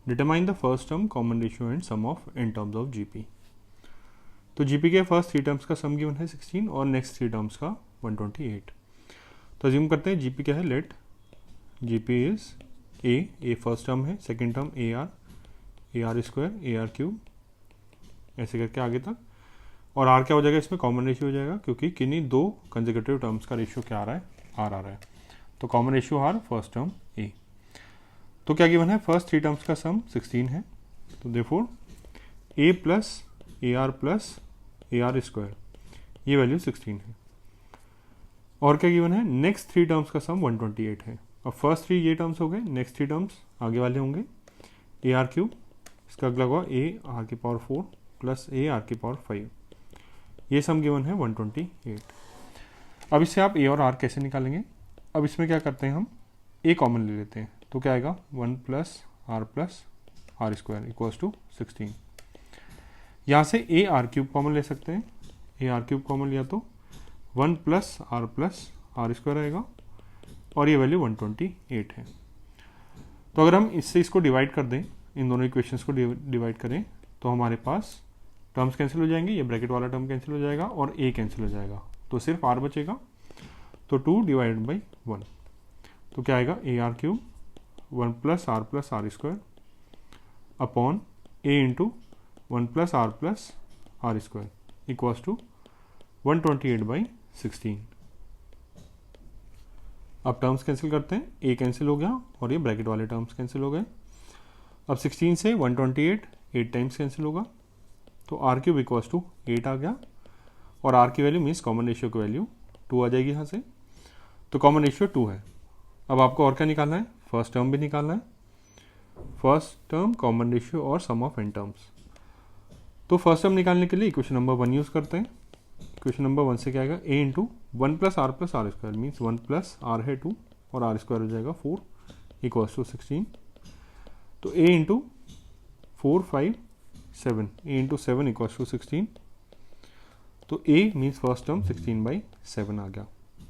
Determine the first term, common ratio and sum of n terms of GP. तो GP के first 3 terms का सम given है 16 और next 3 terms का 128. तो assume करते हैं GP क्या है. Let GP is A first term है, second term A are square A are cube, ऐसे करके आगे तक. और आर क्या हो जाएगा, इसमें कॉमन रेशियो हो जाएगा क्योंकि किन्हीं दो कंसेक्यूटिव टर्म्स का रेशियो क्या आ रहा है, आर आ रहा है. तो common ratio R first term A. तो क्या गिवन है, फर्स्ट 3 टर्म्स का सम 16 है. तो therefore A plus A are square, ये वैल्यू 16 है. और क्या गिवन है, नेक्स्ट 3 टर्म्स का सम 128 है. अब फर्स्ट 3 ये टर्म्स हो गए, नेक्स्ट 3 टर्म्स आगे वाले होंगे ए आर क्यूब, इसका अगला होगा ए आर की पावर 4 प्लस ए आर की पावर 5. ये सम गिवन है 128. अब इससे आप ए और आर कैसे निकालेंगे. अब इसमें क्या करते हैं, हम ए कॉमन ले लेते हैं. तो क्या आएगा, 1 plus are square equals to 16. यहाँ से ए आर क्यूब कॉमन ले सकते हैं. ए आर क्यूब कॉमन लिया तो 1 प्लस आर स्क्वायर आएगा और ये वैल्यू 128 है. तो अगर हम इससे इसको डिवाइड कर दें, इन दोनों इक्वेशंस को डिवाइड करें, तो हमारे पास टर्म्स कैंसिल हो जाएंगे, ये ब्रैकेट वाला टर्म कैंसिल हो जाएगा और ए कैंसिल हो जाएगा, तो सिर्फ आर बचेगा. तो 2 डिवाइडेड बाई 1, तो क्या आएगा, a are cube 1 plus are square upon a into 1 plus are square equals to 128 by 16. अब टर्म्स कैंसिल करते हैं, ए कैंसिल हो गया और ये ब्रैकेट वाले टर्म्स कैंसिल हो गए. अब 16 से 128 8 टाइम्स कैंसिल होगा, तो आर क्यूब इक्वल्स टू 8 आ गया. और आर की वैल्यू मीन्स कॉमन रेशियो की वैल्यू 2 आ जाएगी यहाँ से. तो कॉमन रेशियो 2 है. अब आपको और क्या निकालना है, फर्स्ट टर्म भी निकालना है. फर्स्ट टर्म, कॉमन रेशियो और सम ऑफ एन टर्म्स. तो फर्स्ट टर्म निकालने के लिए इक्वेशन नंबर 1 यूज़ करते हैं. इक्वेशन नंबर 1 से क्या आएगा, A into 1 plus are square means 1 plus R है 2 और आर स्क्वायर हो जाएगा 4 इक्वल्स टू 16. तो A into 4 5 7, A into 7 equals to 16. तो ए मीन्स फर्स्ट टर्म 16/7 आ गया.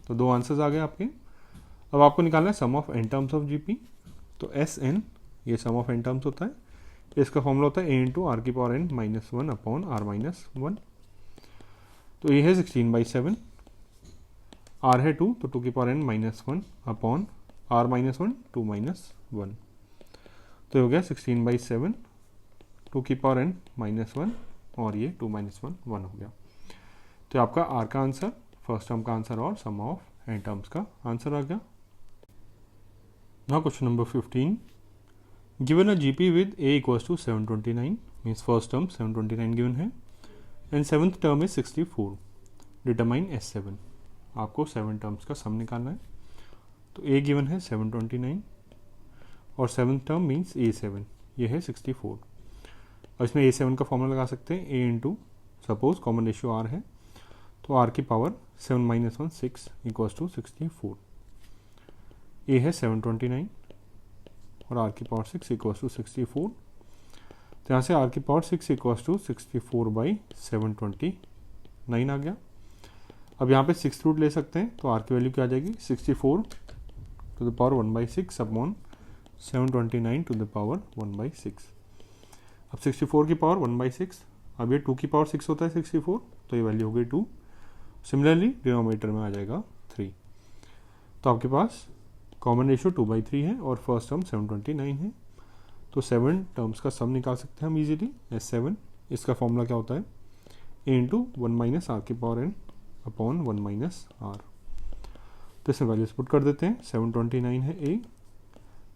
तो 2 आंसर्स आ गए आपके. अब आपको निकालना है sum of N terms of GP. तो एस एन, ये सम ऑफ एन टर्म्स होता है. इसका फॉर्मूला होता है ए इंटू आर की power N minus 1 upon are minus 1. तो ये है 16/7, आर है 2 तो 2 की power N minus 1 upon are minus 1 2 minus 1. तो हो गया 16/7 2 की पावर एन माइनस 1 और ये 2 माइनस 1 1 हो गया. तो आपका आर का आंसर, फर्स्ट टर्म का आंसर और सम ऑफ एन टर्म्स का आंसर आ गया. Now question number 15. Given a GP with A equals to 729 means first term 729 given है and seventh term is 64. Determine S7. आपको 7 टर्म्स का सम निकालना है. तो ए गिवन है 729 और सेवन्थ टर्म मीन्स A7, ये है 64. और इसमें A7 का फॉर्मूला लगा सकते हैं, A into suppose common ratio R है तो आर की power 7 minus 1 6 equals to 64. A है 729 और आर की पावर 6 इक्वल्स टू 64. तो यहाँ से आर की पावर 6 इक्वल्स टू 64/729 आ गया. अब यहाँ पे 6 रूट ले सकते हैं तो आर की वैल्यू क्या आ जाएगी, 64 to the power 1/6 upon 729 to the power 1/6. अब 64 की पावर 1/6, अब ये 2 की पावर 6 होता है 64, तो ये वैल्यू हो गई 2. सिमिलरली डिनोमिनेटर में आ जाएगा 3. तो आपके पास कॉमन रेशियो 2/3 है और फर्स्ट टर्म 729 है. तो 7 टर्म्स का सम निकाल सकते हैं हम इजीली. S7, इसका फॉर्मूला क्या होता है, ए इंटू 1 माइनस आर की power N upon 1 minus r. तो इसमें वैल्यूज पुट कर देते हैं. 729 है ए,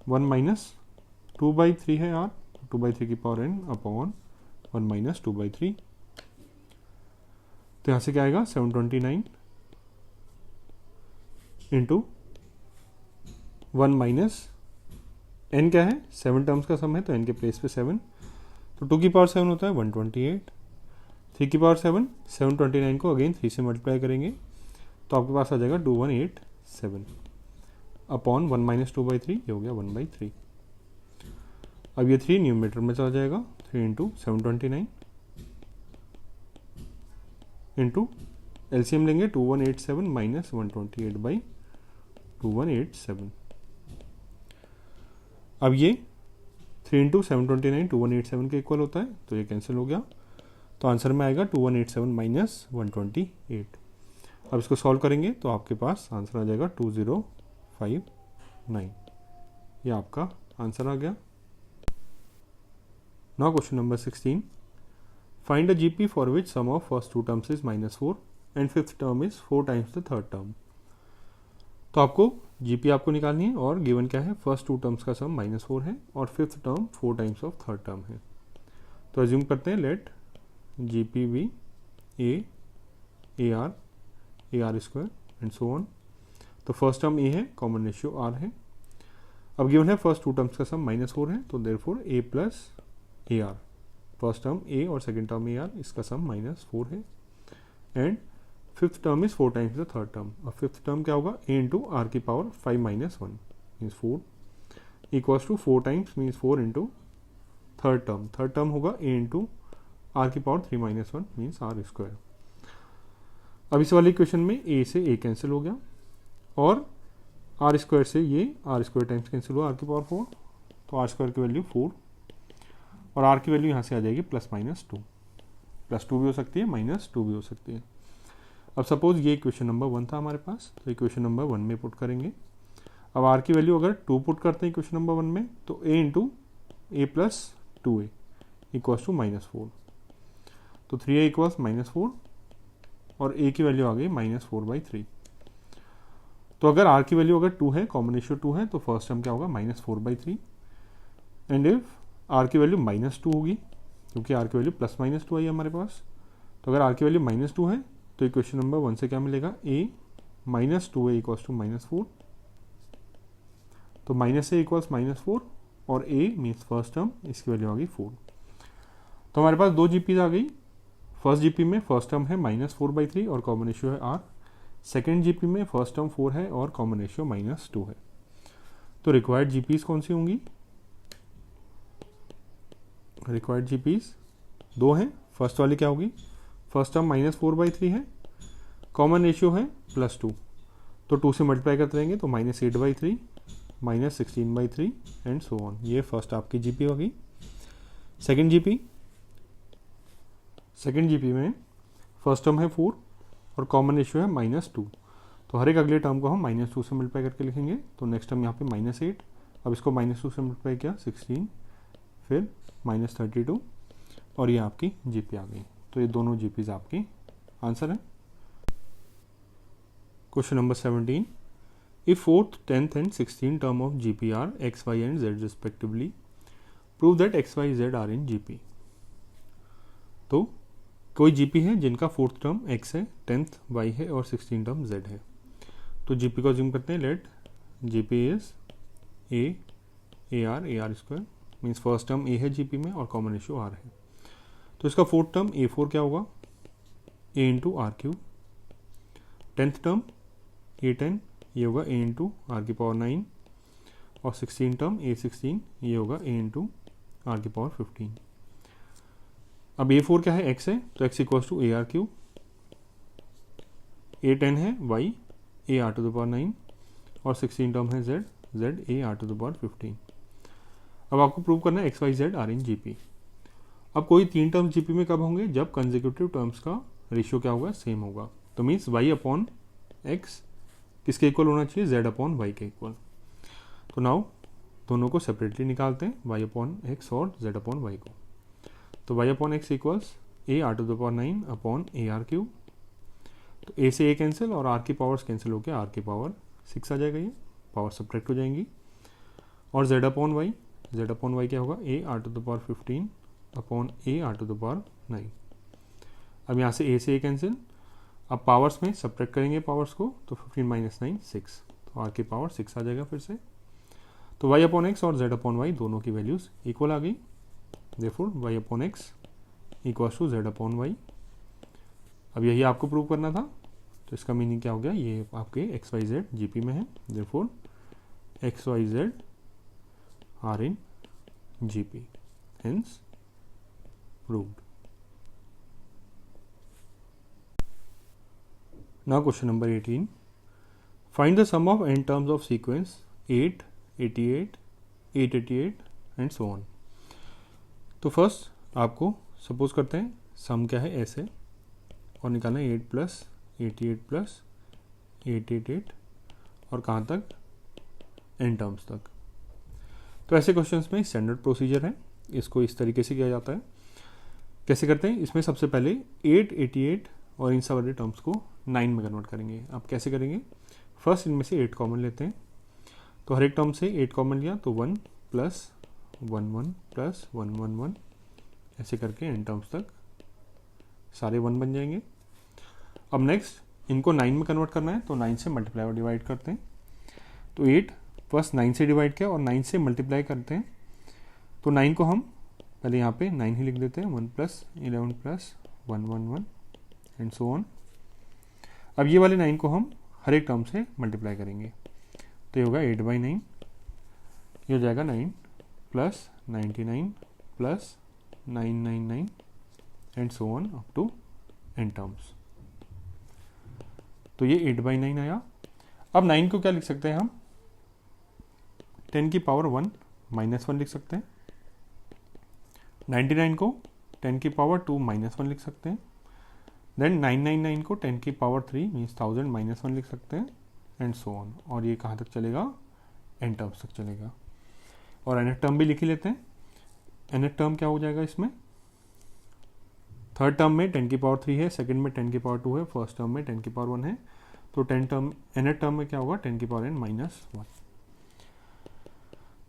1 माइनस 2/3 है आर, 2/3 की पावर एन अपॉन 1 माइनस 2/3. तो यहाँ से क्या आएगा, 729 इंटू 1 माइनस एन क्या है, 7 टर्म्स का सम है तो एन के प्लेस पे 7. तो 2 की पावर 7 होता है 128. 3 की पावर 7, 729 को अगेन 3 से मल्टीप्लाई करेंगे तो आपके पास आ जाएगा 2187 अपॉन 1 माइनस 2/3, ये हो गया 1/3. अब ये 3 न्यूमरेटर में चला जाएगा. 3 इंटू 729 इंटू एलसीएम लेंगे 2187 माइनस 128 बाई 2187। अब ये 3 इंटू 729 2187 के इक्वल होता है, तो ये कैंसिल हो गया। तो आंसर में आएगा 2187 माइनस 128। अब इसको सॉल्व करेंगे तो आपके पास आंसर आ जाएगा 2059। ये आपका आंसर आ गया। Now question number 16, find a GP for which sum of first two terms is -4 and fifth term is 4 times the third term. तो आपको जीपी आपको निकालनी है और गिवन क्या है, फर्स्ट टू टर्म्स का सम -4 है और fifth term 4 times of third term है। तो एज्यूम करते हैं let GP be a are square and so on. तो फर्स्ट टर्म ए है, कॉमन रेशियो आर है। अब गिवन है फर्स्ट टू टर्म्स का सम -4 है, तो therefore A plus A R, first term A और सेकेंड टर्म ए आर, इसका सम -4 है। And fifth term is 4 times the third term. अब फिफ्थ टर्म क्या होगा, ए इंटू आर की power 5 minus 1 means 4 equals to 4 times means 4 into third term होगा ए into are की power 3 minus 1 means R square. अब इस वाले इक्वेशन में ए से ए कैंसिल हो गया और आर स्क्वायर से ये आर स्क्वायर टाइम्स कैंसिल हुआ, आर की पावर 4, तो आर स्क्वायर की वैल्यू 4 और आर की वैल्यू यहाँ से आ जाएगी +-2, +2 भी हो सकती है, -2 भी हो सकती है। अब सपोज ये इक्वेशन नंबर 1 था हमारे पास, तो इक्वेशन नंबर 1 में पुट करेंगे। अब आर की वैल्यू अगर 2 पुट करते हैं इक्वेशन नंबर 1 में, तो A into A plus 2a equals to -4, तो 3a इक्वल्स -4 और a की वैल्यू आ गई -4/3। तो अगर r की वैल्यू अगर 2 है, कॉमन रेशियो 2 है, तो फर्स्ट टर्म क्या होगा -4/3। एंड इफ r की वैल्यू -2 होगी, क्योंकि r की वैल्यू +-2 आई है हमारे पास, तो अगर r की वैल्यू -2 है तो इक्वेशन नंबर 1 से क्या मिलेगा, a -2a इक्वल्स टू -4, तो -a इक्वल्स -4 और a मीन्स फर्स्ट टर्म, इसकी वैल्यू आ गई 4। तो हमारे पास 2 जीपीज आ गई। फर्स्ट जीपी में फर्स्ट टर्म है -4/3 और कॉमन रेशियो है r। सेकेंड जीपी में फर्स्ट टर्म 4 है और कॉमन रेशियो -2 है। तो रिक्वायर्ड जीपीज कौन सी होंगी, रिक्वायर्ड जीपीज 2 हैं। फर्स्ट वाली क्या होगी, फर्स्ट टर्म -4/3 है, कॉमन रेशियो है +2, तो 2 से मल्टीप्लाई करते रहेंगे तो -8/3 -16/3 एंड सो ऑन। ये फर्स्ट आपकी जीपी होगी। सेकेंड जीपी में फर्स्ट टर्म है 4 और कॉमन रेशियो है -2, तो हर एक अगले टर्म को हम -2 से मल्टीप्लाई करके लिखेंगे। तो नेक्स्ट टर्म यहाँ पे -8, अब इसको -2 से मल्टीप्लाई किया 16, फिर -32 और ये आपकी जीपी आ गई। तो ये दोनों जीपीज आपकी आंसर है। Question number 17, if 4th, 10th and 16th term of GP are x, y and z respectively, prove that x, y, z are in GP. तो कोई जीपी है जिनका 4th टर्म x है, 10th y है और 16th term z है। तो GP को अज्यूम करते हैं, let GP is A are square, means first term ए है जीपी में और कॉमन रेशियो आर है। तो इसका 4th टर्म A4 क्या होगा, ए into R cube. 10th term A10 ये होगा ए इंटू आर की पावर 9 और 16 टर्म A16 ये होगा ए इंटू आर की पावर 15। अब A4 क्या है, x है, तो x equals to A are cube. A10 है y, A are to the power 9 और 16 टर्म है z A are to the power 15। अब आपको प्रूव करना है x, y, z are in GP. अब कोई 3 टर्म्स जीपी में कब होंगे, जब कंसेक्यूटिव टर्म्स का रेशियो क्या होगा, सेम होगा। तो मीन्स y/x किसके इक्वल होना चाहिए, z/y के इक्वल। तो नाउ दोनों को सेपरेटली निकालते हैं, y/x और z/y को। तो y/x equals a are to the power 9 upon a are cube. तो ए से ए कैंसिल और आर की पावर्स कैंसिल होकर आर की पावर 6 आ जाएगा, ये पावर सब्ट्रैक्ट हो जाएंगी। और z/y क्या होगा, a are to the power 15 upon a are to the power 9। अब यहाँ से ए कैंसिल, अब पावर्स में सब्ट्रैक्ट करेंगे पावर्स को, तो 15 - 9 6, तो आर की पावर 6 आ जाएगा फिर से। तो y/x और z/y दोनों की वैल्यूज इक्वल आ गई, therefore y/x equals to z/y। अब यही आपको प्रूव करना था, तो इसका मीनिंग क्या हो गया, ये आपके x, y, z जीपी में है, therefore x, y, z are in GP, hence proved। Now question number 18, find the sum of n terms of sequence 8, 88, 888 and so on. तो फर्स्ट आपको सपोज करते हैं सम क्या है ऐसे और निकालना है 8 प्लस 88 प्लस 888 और कहाँ तक, n टर्म्स तक। तो ऐसे क्वेश्चंस में स्टैंडर्ड प्रोसीजर है, इसको इस तरीके से किया जाता है। कैसे करते हैं, इसमें सबसे पहले 8, 88 और इन सारे टर्म्स को 9 में कन्वर्ट करेंगे। अब कैसे करेंगे, फर्स्ट इनमें से 8 कॉमन लेते हैं, तो हर एक टर्म से 8 कॉमन लिया तो 1 प्लस 1 1 प्लस 1 1 1 ऐसे करके n टर्म्स तक सारे 1 बन जाएंगे। अब नेक्स्ट इनको 9 में कन्वर्ट करना है, तो 9 से मल्टीप्लाई और डिवाइड करते हैं। तो 8 फर्स्ट 9 से डिवाइड किया और 9 से मल्टीप्लाई करते हैं, तो 9 को हम पहले यहाँ पे 9 ही लिख देते हैं, 1 plus 11 plus 1 1 1 and so on. अब ये वाले 9 को हम हर एक टर्म से मल्टीप्लाई करेंगे, तो ये होगा 8/9, ये हो जाएगा 9 plus 99 plus 999 and so on up to n terms. तो ये 8/9 आया। अब 9 को क्या लिख सकते हैं हम, 10 की पावर 1 माइनस 1 लिख सकते हैं। 99 को 10 की पावर 2 माइनस 1 लिख सकते हैं। देन 999 को 10 की पावर 3 मीन्स 1000 माइनस 1 लिख सकते हैं एंड सो ऑन। और ये कहाँ तक चलेगा, n टर्म्स तक चलेगा। और nth टर्म भी लिख ही लेते हैं। nth टर्म क्या हो जाएगा इसमें, थर्ड टर्म में 10 की पावर 3 है, सेकंड में 10 की पावर 2 है, फर्स्ट टर्म में 10 की पावर 1 है, तो nth टर्म में क्या होगा 10 की पावर n माइनस 1।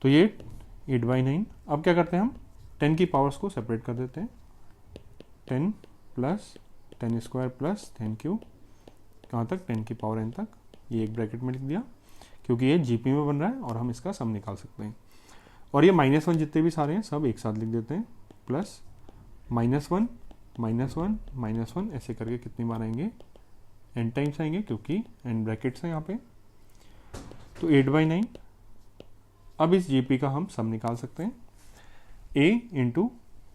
तो ये 8/9। अब क्या करते हैं हम 10 की पावर्स को सेपरेट कर देते हैं, 10 प्लस 10 स्क्वायर प्लस 10 क्यूब, कहाँ तक 10 की पावर n तक। ये एक ब्रैकेट में लिख दिया क्योंकि ये जीपी में बन रहा है और हम इसका सम निकाल सकते हैं। और ये -1 जितने भी सारे हैं सब एक साथ लिख देते हैं, प्लस -1 -1 -1 ऐसे करके कितनी बार आएंगे, n टाइम्स आएंगे क्योंकि n ब्रैकेट्स हैं यहाँ पे। तो 8/9। अब इस जीपी का हम सम निकाल सकते हैं, a इंटू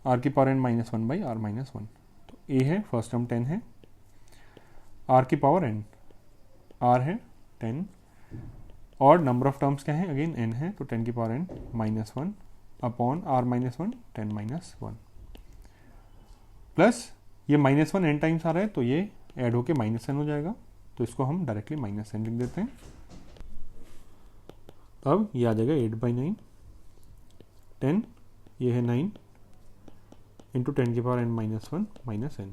आर की पावर n -1/r-1। तो a है फर्स्ट टर्म 10 है, r की पावर n, r है 10 और नंबर ऑफ टर्म्स क्या है अगेन n है, तो 10 की power n -1 upon r-1 10 -1 plus ये -1 n टाइम्स आ रहा है तो ये ऐड होके -n हो जाएगा, तो इसको हम डायरेक्टली -n लिख देते हैं। अब ये आ जाएगा 8/9, 10 ये है 9 इंटू 10 की पावर n -1 -n।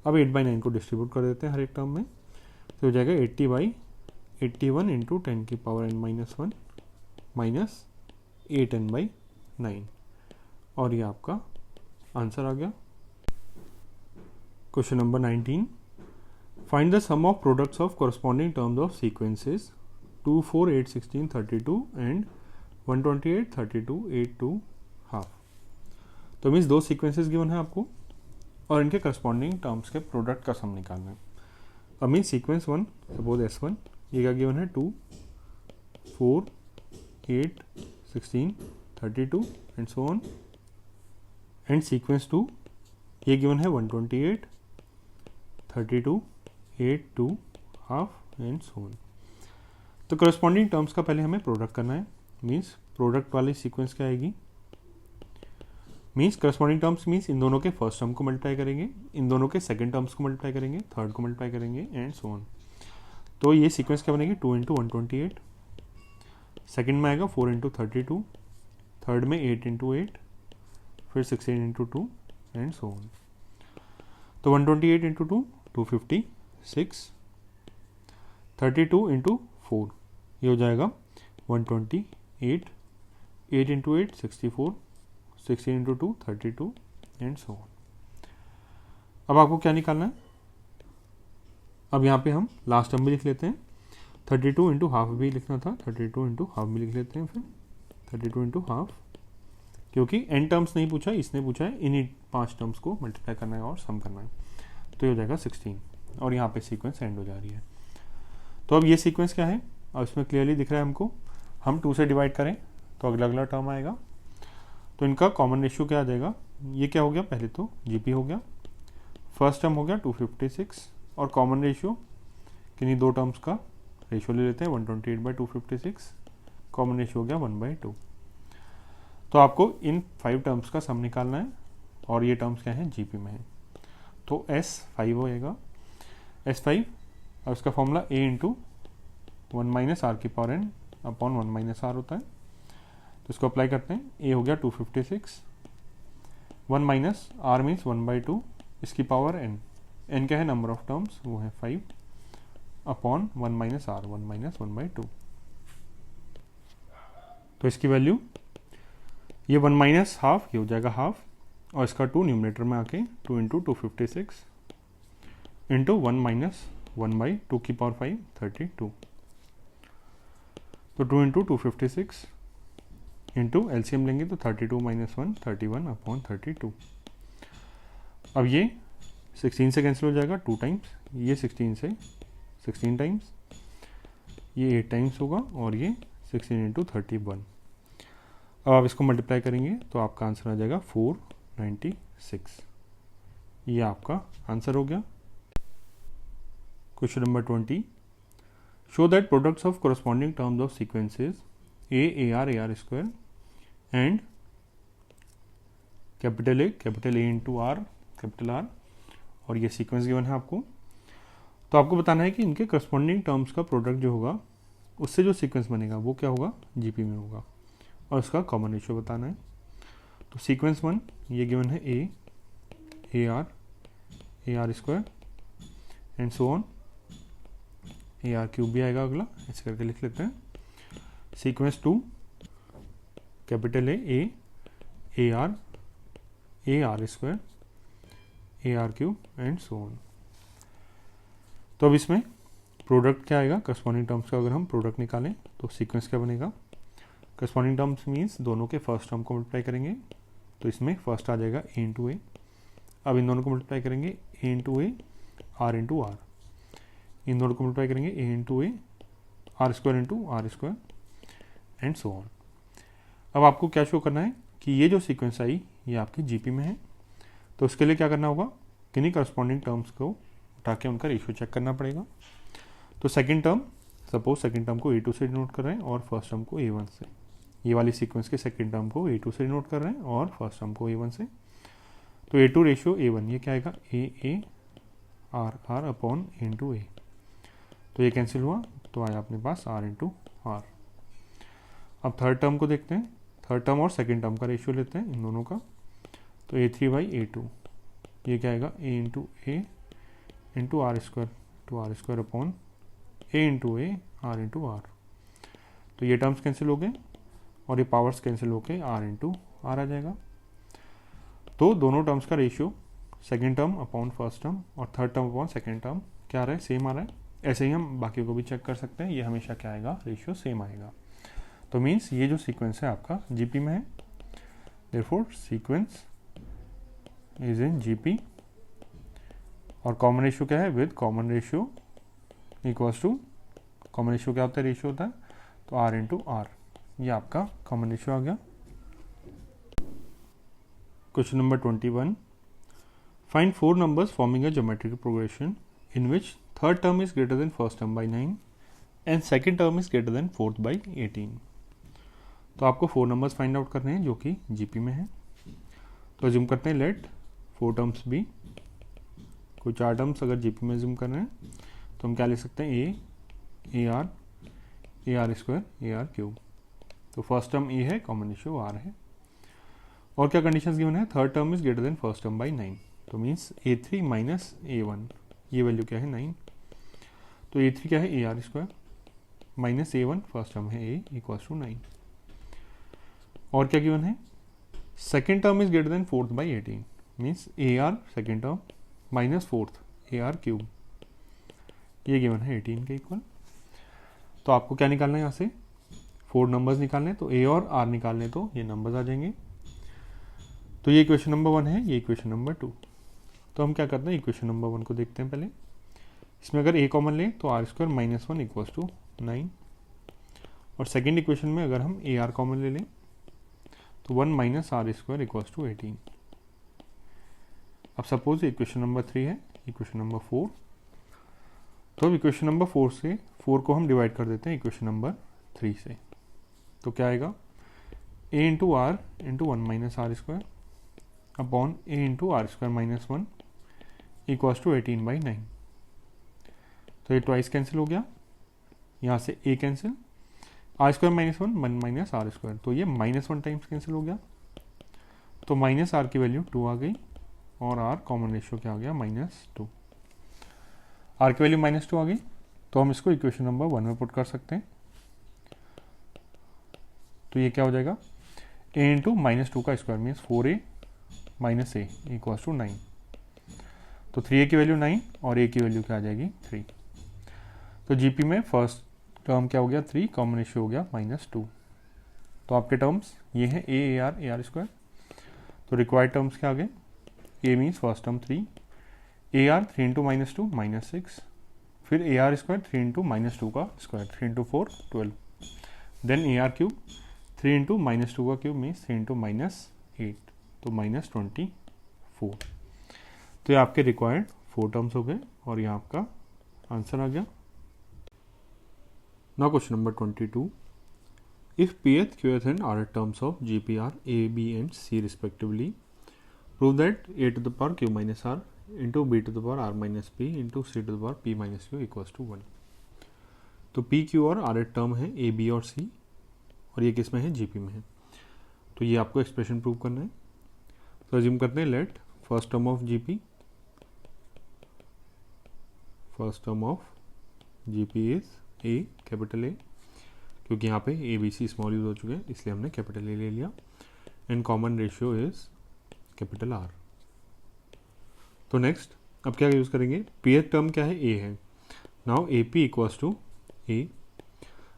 अब 8/9 को डिस्ट्रीब्यूट कर देते हैं हर एक टर्म में, तो हो जाएगा 80/81 इंटू 10 की पावर n -1 माइनस 8n/9 और ये आपका आंसर आ गया। Question number 19, find the sum of products of corresponding terms of sequences 2, 4, 8, 16, 32 and 128, 32, 8, 2 half. तो मीन्स दो सीक्वेंसेस गिवन है आपको और इनके करस्पॉन्डिंग टर्म्स के प्रोडक्ट का सम निकालना है। अब मीन सीक्वेंस 1 सपोज S1, ये क्या गिवन है 2, 4, 8, 16, 32 and so on. And sequence 2 ये गिवन है 128, 32, 8, 2 हाफ एंड सो ऑन। तो करस्पॉन्डिंग टर्म्स का पहले हमें प्रोडक्ट करना है, मीन्स प्रोडक्ट वाली सीक्वेंस क्या आएगी, means corresponding terms means in दोनों के फर्स्ट टर्म को मल्टीप्लाई करेंगे, इन दोनों के सेकंड टर्म्स को मल्टीप्लाई करेंगे, थर्ड को मल्टीप्लाई करेंगे एंड सो ऑन। तो ये सीक्वेंस क्या बनेगी 2 इंटू 128, सेकेंड में आएगा 4 इंटू 32, थर्ड में 8 इंटू 8, फिर 16 इंटू 2 एंड सो ऑन। तो 128 इंटू 2 256, 32 इंटू 4 ये हो जाएगा 128, 8 into 8 64, 16 into 2 32 and so on. अब आपको क्या निकालना है, अब यहाँ पे हम लास्ट टर्म भी लिख लेते हैं, 32 इंटू हाफ भी लिखना था, 32 इंटू हाफ भी लिख लेते हैं, फिर 32 इंटू हाफ, क्योंकि n टर्म्स नहीं पूछा, इसने पूछा है इन्हीं 5 टर्म्स को मल्टीप्लाई करना है और सम करना है, तो ये हो जाएगा 16 और यहाँ पे सीक्वेंस एंड हो जा रही है। तो अब ये सीक्वेंस क्या है, अब इसमें क्लियरली दिख रहा है हमको, हम 2 से डिवाइड करें तो अगला अगला टर्म आएगा, तो इनका कॉमन रेशियो क्या आ जाएगा, ये क्या हो गया, पहले तो जीपी हो गया, फर्स्ट टर्म हो गया 256 और कॉमन रेशियो किन्हीं दो टर्म्स का रेशियो ले लेते हैं 128/256, कॉमन रेशियो हो गया 1/2। तो आपको इन 5 टर्म्स का सम निकालना है और ये टर्म्स क्या हैं जीपी में है। तो S5 होएगा, S5 और उसका formula A into 1 - r⁻n upon 1 - r होता है। तो इसको अप्लाई करते हैं, A हो गया 256, 1 - r मीन्स 1/2, इसकी पावर n, n क्या है नंबर ऑफ टर्म्स, वो है 5 अपॉन 1 - r, 1 - 1/2। तो इसकी वैल्यू ये 1 - हाफ, ये हो जाएगा हाफ, और इसका 2 न्यूमरेटर में आके 2 इंटू 256 इंटू 1 - 1/2 की पावर 5, 32। तो 2 इंटू 256 इंटू एलसीएम लेंगे तो 32 - 1, 31 अपॉन 32। अब ये 16 से कैंसिल हो जाएगा 2 टाइम्स, ये 16 से 16 टाइम्स, ये 8 टाइम्स होगा, और ये 16 इंटू 31। अब आप इसको मल्टीप्लाई करेंगे तो आपका आंसर आ जाएगा 496। ये आपका आंसर हो गया। Question number 20, show that products of corresponding terms of sequences A AR square and capital A into R capital R, और ये सीक्वेंस गिवन है आपको। तो आपको बताना है कि इनके करस्पॉन्डिंग टर्म्स का प्रोडक्ट जो होगा उससे जो सीक्वेंस बनेगा वो क्या होगा, जीपी में होगा, और उसका कॉमन रेशियो बताना है। तो सीक्वेंस 1 ये गिवन है A AR square and so on, AR cube भी आएगा अगला, ऐसे करके लिख लेते हैं। Sequence 2 capital A AR square AR cube and so on. तो अब इसमें प्रोडक्ट क्या आएगा, करस्पॉन्डिंग टर्म्स का अगर हम प्रोडक्ट निकालें तो सीक्वेंस क्या बनेगा, करस्पॉन्डिंग टर्म्स मीन्स दोनों के फर्स्ट टर्म को मल्टीप्लाई करेंगे, तो इसमें फर्स्ट आ जाएगा A इंटू ए। अब इन दोनों को मल्टीप्लाई करेंगे A into A R into R, इन दोनों को मल्टीप्लाई करेंगे A into A R square into are square and so on. अब आपको क्या शो करना है कि ये जो सीक्वेंस आई ये आपकी जीपी में है। तो उसके लिए क्या करना होगा, किन्हीं करस्पॉन्डिंग टर्म्स को उठा के उनका रेशियो चेक करना पड़ेगा। तो second term, suppose second term को A2 से डिनोट कर रहे हैं और फर्स्ट टर्म को A1 से, ये वाली सीक्वेंस के सेकंड टर्म को A2 से डिनोट कर रहे हैं और फर्स्ट टर्म को A1 से। तो A2 रेशियो A1 ये क्या आएगा, A R upon A into ए। तो ये कैंसिल हुआ तो आया अपने पास R इंटू आर। अब थर्ड टर्म को देखते हैं, थर्ड टर्म और सेकंड टर्म का रेशियो लेते हैं इन दोनों का। तो A3/A2 ये क्या आएगा, A into A into are square upon A into A R into are. तो ये टर्म्स कैंसिल हो गए और ये पावर्स कैंसिल होके R इंटू आर आ जाएगा। तो दोनों टर्म्स का ratio second term upon first term और third term upon second term क्या आ रहा है, सेम आ रहा है। ऐसे ही हम बाकी को भी चेक कर सकते हैं, ये हमेशा क्या आएगा, रेशियो सेम आएगा। तो मीन्स ये जो सीक्वेंस है आपका जीपी में है, therefore sequence is in GP. और कॉमन रेशियो क्या है, with common ratio equals to, common ratio क्या होता है, रेशियो होता है, तो R इंटू आर, ये आपका कॉमन रेशियो आ गया। Question number 21, find 4 numbers forming a geometrical progression in which third term is greater than first term by 9 and second term is greater than fourth by 18। तो आपको 4 numbers find out करने हैं जो कि GP में है। तो अज्यूम करते हैं लेट 4 टर्म्स बी, कोई 4 टर्म्स अगर जीपी में अज्यूम कर रहे हैं तो हम क्या ले सकते हैं, AR स्क्वायर AR क्यूब। तो फर्स्ट टर्म ए है, कॉमन रेशियो आर है, और क्या कंडीशंस गिवन है, third term is greater than first term by 9। तो मीन्स A3 माइनस A1, ये वैल्यू क्या है 9। तो A3 क्या है, AR square minus A1 first term है A इक्वल्स टू 9। और क्या गिवन है, second term is greater than fourth by 18, means AR second term minus fourth AR cube, ये गिवन है 18 के इक्वल। तो आपको क्या निकालना है, यहाँ से 4 नंबर्स निकालने, तो A और R निकालने, तो ये नंबर्स आ जाएंगे। तो ये इक्वेशन नंबर 1 है, ये इक्वेशन नंबर 2। तो हम क्या करते हैं, इक्वेशन नंबर 1 को देखते हैं पहले। इसमें अगर A कॉमन लें तो R square minus 1 equals to 9, और सेकेंड इक्वेशन में अगर हम AR कॉमन ले लें तो 1 minus R square equals to 18। अब सपोज इक्वेशन नंबर 3 है, इक्वेशन नंबर 4, तो अब इक्वेशन नंबर 4 से 4 को हम डिवाइड कर देते हैं इक्वेशन नंबर 3 से। तो क्या आएगा, a into r into 1 minus r square upon a into are square minus 1 equals to 18/9। तो ये ट्वाइस कैंसिल हो गया, यहाँ से a cancel, r square minus 1 minus r square, तो ये -1 टाइम्स कैंसिल हो गया। तो माइनस आर की वैल्यू 2 आ गई और आर कॉमन रेशियो क्या आ गया, -2। आर की वैल्यू -2 आ गई, तो हम इसको इक्वेशन नंबर 1 में पुट कर सकते हैं। तो ये क्या हो जाएगा, a इंटू -2 का square means 4a minus a equals to 9। तो 3a की वैल्यू 9 और a की वैल्यू क्या आ जाएगी, 3। तो जीपी में फर्स्ट टर्म क्या हो गया, 3, कॉमन रेशियो हो गया -2। तो आपके टर्म्स ये हैं a आर स्क्वायर। तो रिक्वायर्ड टर्म्स क्या आ गए, a means first term 3, AR 3 into -2 -6, फिर AR स्क्वायर 3 इंटू -2 का square 3 into 4 12, then AR cube 3 into -2 का क्यूब मीन्स 3 इंटू -8 तो -24। तो ये आपके रिक्वायर्ड 4 टर्म्स हो गए और ये आपका आंसर आ गया। Now question number 22, if pth, qth and rth terms of GP are a, b and c respectively, prove that a to the power q minus r into b to the power r minus p into c to the power p minus q equals to 1। तो p, q और r term है a, b और c और ये किस में है, gp में है। तो ये आपको एक्सप्रेशन प्रूव करना है। तो अज्यूम करते हैं, let first term of gp is a, capital A, क्योंकि यहाँ पे a B c small use हो चुके हैं इसलिए हमने कैपिटल ए ले लिया, and common ratio is capital r. तो नेक्स्ट अब क्या यूज करेंगे, पीएथ टर्म क्या है, ए है। Now A P equals to A.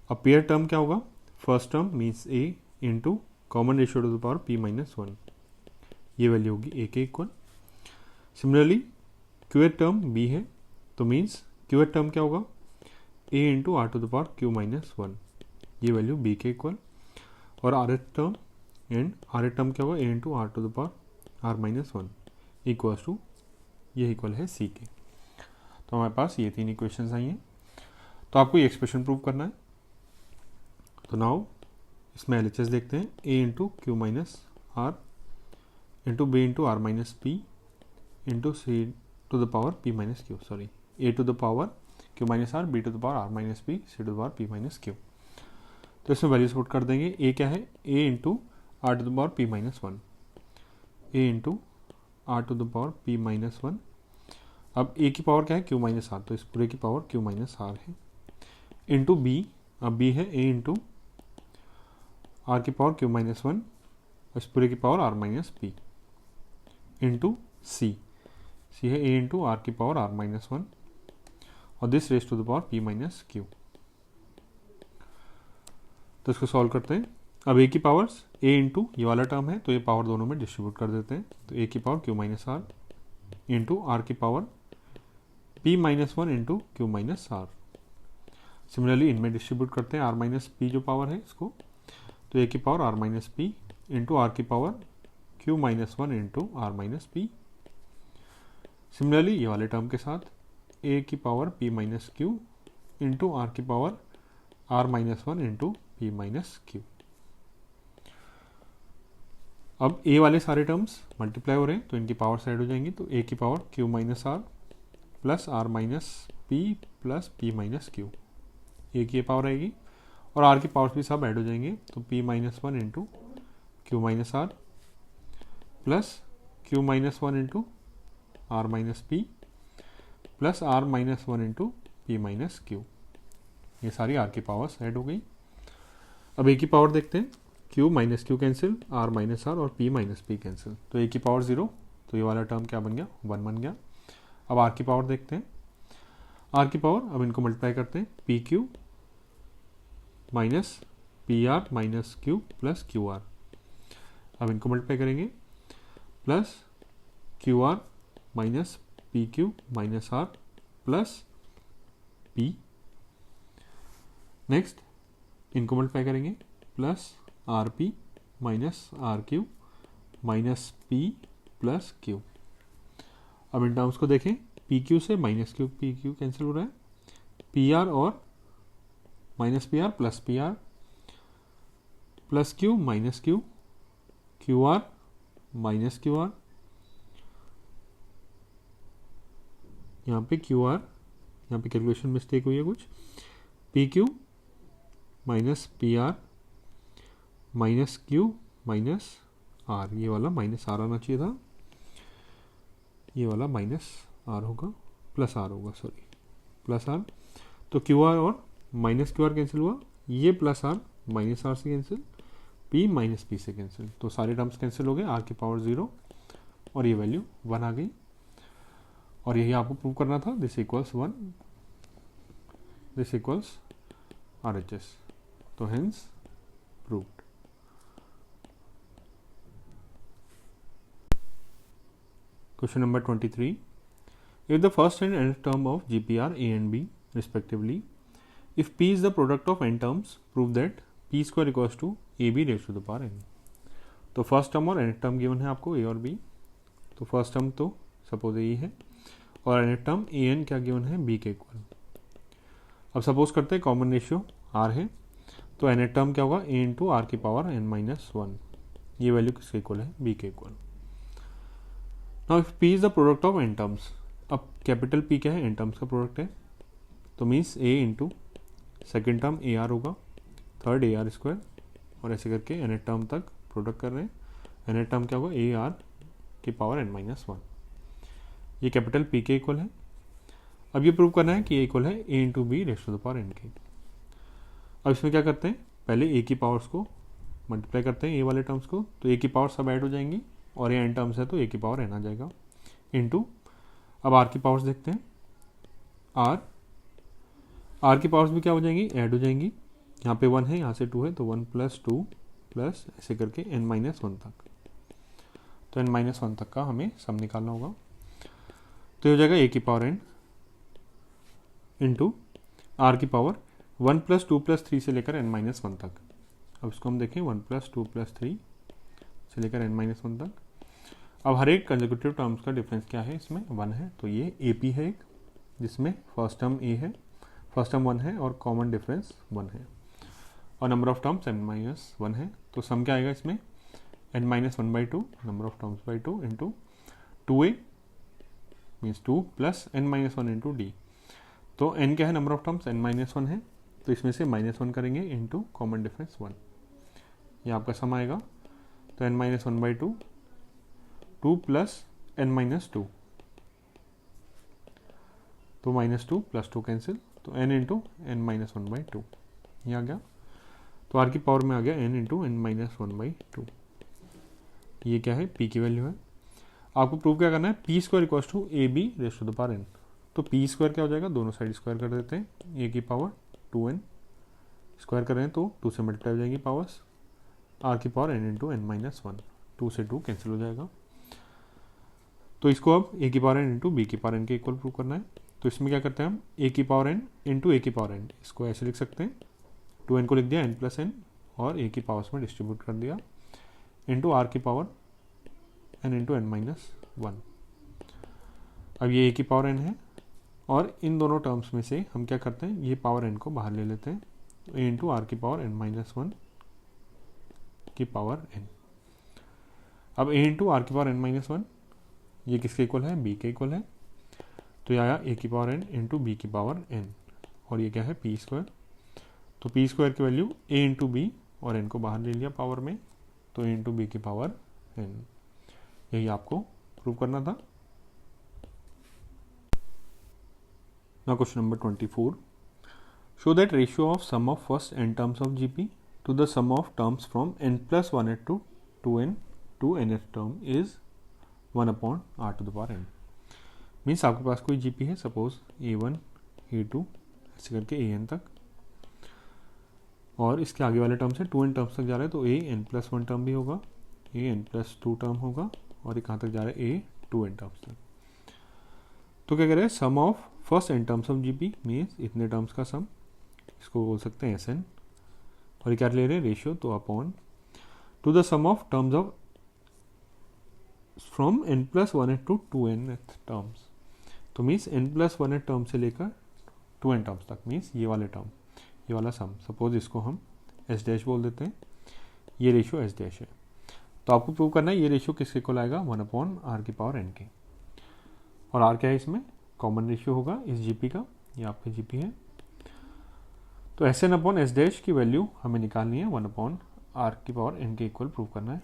अब पीएथ टर्म क्या होगा, first term means A into common ratio to the power P minus 1, ये वैल्यू होगी ए के equal. Similarly qth term B है, तो मीन्स क्यूएथ टर्म क्या होगा, ए into R to the power Q minus 1, ये वैल्यू बी के equal. और आर एथ टर्म क्या होगा, ए into R to the power R minus 1 equals to, ये इक्वल है सी के। तो हमारे पास ये 3 इक्वेशंस आई हैं। तो आपको ये एक्सप्रेशन प्रूव करना है। तो नाउ इसमें एलएचएस देखते हैं, A into Q minus R into B into are minus P into C to the power P minus Q, sorry A to the power Q minus R, B to the power R minus P, C to the power P minus Q. तो इसमें values put कर देंगे, A क्या है, ए into R to the power P minus 1, A into R to the power P minus 1। अब ए की power क्या है, क्यू माइनस आर, तो इस पूरे की पावर क्यू माइनस आर है, इंटू बी, अब बी है ए इंटू आर की पावर क्यू माइनस 1, इस पूरे की power R minus P, into C, C है ए इंटू आर की पावर आर माइनस 1 और this raise to the power P minus Q. तो इसको सॉल्व करते हैं। अब ए की पावर्स ए इंटू ये वाला टर्म है तो ये पावर दोनों में डिस्ट्रीब्यूट कर देते हैं। तो ए की power Q minus R into are की power P minus 1 into Q minus R. Similarly इनमें डिस्ट्रीब्यूट करते हैं आर माइनस पी जो पावर है इसको, तो ए की power R minus P into are की power Q minus 1 into are minus P. Similarly ये वाले टर्म के साथ ए की power P minus Q into are की power R minus 1 into p minus Q. अब ए वाले सारे टर्म्स मल्टीप्लाई हो रहे हैं तो इनकी पावर साइड हो जाएंगी, तो ए की power Q minus are plus are minus P plus P minus Q, A की पावर आएगी और आर की पावर्स भी सब ऐड हो जाएंगे, तो p minus 1 into Q minus are plus q minus 1 into are minus P plus are minus 1 into p minus q. ये सारी आर की पावर्स ऐड हो गई। अब ए की पावर देखते हैं, q minus q cancel, r minus are और पी माइनस पी कैंसिल, तो ए की पावर 0, तो ये वाला टर्म क्या बन गया, 1 बन गया। अब आर की पावर देखते हैं, आर की पावर अब इनको मल्टीप्लाई करते हैं, p q minus p r minus q plus q r, अब इनको मल्टीप्लाई करेंगे plus q r minus p q minus are plus p. Next इनको मल्टीप्लाई करेंगे plus r p minus r q minus P plus q. अब इन terms को देखें, p q से minus q p q cancel हो रहा है, पी आर और minus p r plus q minus q, q r minus q are, यहाँ पे क्यू आर, यहाँ पे कैलकुलेशन मिस्टेक हुई है कुछ, p q minus p r minus q minus r, ये वाला माइनस आर आना चाहिए था, ये वाला माइनस आर होगा, प्लस आर होगा, सॉरी प्लस आर। तो क्यू आर और माइनस क्यू आर कैंसिल हुआ, ये प्लस आर माइनस आर से कैंसिल, पी माइनस पी से कैंसिल, तो सारे टर्म्स कैंसिल हो गए, आर की पावर 0 और ये वैल्यू 1 आ गई। और यही आपको प्रूव करना था, this equals 1, this equals R H S, तो hence proved. Question number 23. If the first and nth term of GP are A and B respectively, if P is the product of n terms, prove that P square equals to AB raised to the power n. तो first term और nth term given है आपको A और B, तो first term तो suppose A है और nth term AN क्या गिवन है B के इक्वल। अब सपोज करते हैं कॉमन रेशियो R है, तो nth टर्म क्या होगा A इंटू R की पावर n माइनस 1, ये वैल्यू किसके इक्वल है B के equal. Now if P is the product of n terms, अब कैपिटल P क्या है n टर्म्स का प्रोडक्ट है, तो means A into second term AR होगा, थर्ड AR स्क्वायर, और ऐसे करके nth टर्म तक प्रोडक्ट कर रहे हैं, nth टर्म क्या होगा AR की पावर n माइनस 1, ये कैपिटल P के इक्वल है। अब ये प्रूव करना है कि A इक्वल है A into b raised to the power n के। अब इसमें क्या करते हैं, पहले A की पावर्स को मल्टीप्लाई करते हैं A वाले टर्म्स को, तो A की पावर सब ऐड हो जाएंगी और ये n टर्म्स है तो A की पावर n आ जाएगा इंटू, अब R की पावर्स देखते हैं, R की पावर्स भी क्या हो जाएंगी, ऐड हो जाएंगी, यहाँ पे 1 है यहाँ से 2 है, तो 1 प्लस 2 प्लस ऐसे करके n माइनस 1 तक, तो n माइनस 1 तक का हमें सम निकालना होगा, तो ये हो जाएगा A की पावर n इंटू R की पावर 1 प्लस 2 प्लस 3 से लेकर n माइनस 1 तक। अब इसको हम देखें 1 प्लस 2 प्लस 3 से लेकर n माइनस 1 तक। अब हर एक कंसेक्यूटिव टर्म्स का डिफरेंस क्या है, इसमें 1 है, तो ये AP है एक, जिसमें फर्स्ट टर्म A है, फर्स्ट टर्म 1 है और कॉमन डिफरेंस 1 है, और number of terms n minus 1 है, तो सम क्या आएगा इसमें n minus 1/2 number of terms by 2 into 2A means 2 plus n minus 1 into D, तो n क्या है number of terms n minus 1 है, तो इसमें से माइनस 1 करेंगे इंटू कॉमन डिफरेंस 1, ये आपका सम आएगा, तो n minus 1/2 2 plus n minus 2, तो माइनस 2 प्लस 2 कैंसिल, तो n इंटू n माइनस 1/2 ये आ गया, तो r की पावर में आ गया n इंटू n माइनस 1/2, ये क्या है p की वैल्यू है। आपको प्रूव क्या करना है, p square equals to A b raised to the power n, तो p स्क्वायर क्या हो जाएगा, दोनों साइड स्क्वायर कर देते हैं, a की पावर 2n स्क्वायर कर रहे हैं तो 2 से मल्टीप्लाई हो जाएंगी पावर्स, r की power n into n minus 1, 2 से 2 कैंसिल हो जाएगा, तो इसको अब a की पावर n इंटू बी की पावर n के इक्वल प्रूव करना है, तो इसमें क्या करते हैं हम a की पावर n इंटू a की पावर n, इसको ऐसे लिख सकते हैं, 2n को लिख दिया n प्लस n और a की पावर्स में डिस्ट्रीब्यूट कर दिया इंटू r की power n into n minus 1। अब ये a की पावर n है और इन दोनों टर्म्स में से हम क्या करते हैं, ये पावर n को बाहर ले लेते हैं, a इंटू आर की पावर n माइनस 1 की पावर n। अब a इंटू आर की पावर n माइनस 1 ये किसके इक्वल है, b के इक्वल है, तो ये आया a की पावर n इंटू बी की पावर n, और ये क्या है p स्क्वायर, तो p स्क्वायर की वैल्यू a इंटू बी और n को बाहर ले लिया पावर में, तो a इंटू बी की पावर n, यही आपको प्रूव करना था। Now question number 24. Show that ratio of sum of first n terms of GP to the sum of terms from n plus 1th to 2n to nth term is 1 upon r to the power n. Means आपके पास कोई GP है, suppose a1 a2 ऐसे करके an तक, और इसके आगे वाले टर्म से 2n टर्म्स तक जा रहा है, तो an प्लस 1 टर्म भी होगा, an प्लस 2 टर्म होगा, और ये कहाँ तक जा रहा है a 2n टर्म्स तक। तो क्या कह रहे हैं, sum of first n terms of GP means इतने टर्म्स का सम, इसको बोल सकते हैं Sn, और ये क्या ले रहे हैं रेशियो, तो upon to the sum of terms of from n+1 to 2n terms, तो मीन्स n+1 टर्म से लेकर 2n टर्म्स तक, मीन्स ये वाले टर्म, ये वाला सम, सपोज इसको हम एस डैश बोल देते हैं, ये रेशियो एस डैश है। तो आपको प्रूव करना है ये रेशियो किसके इक्वल आएगा, 1/r की पावर n के। और r क्या है, इसमें कॉमन रेशियो होगा इस जीपी का, ये आपका जीपी है। तो S n upon s dash की वैल्यू हमें निकालनी है, 1/r की पावर n के इक्वल प्रूव करना है।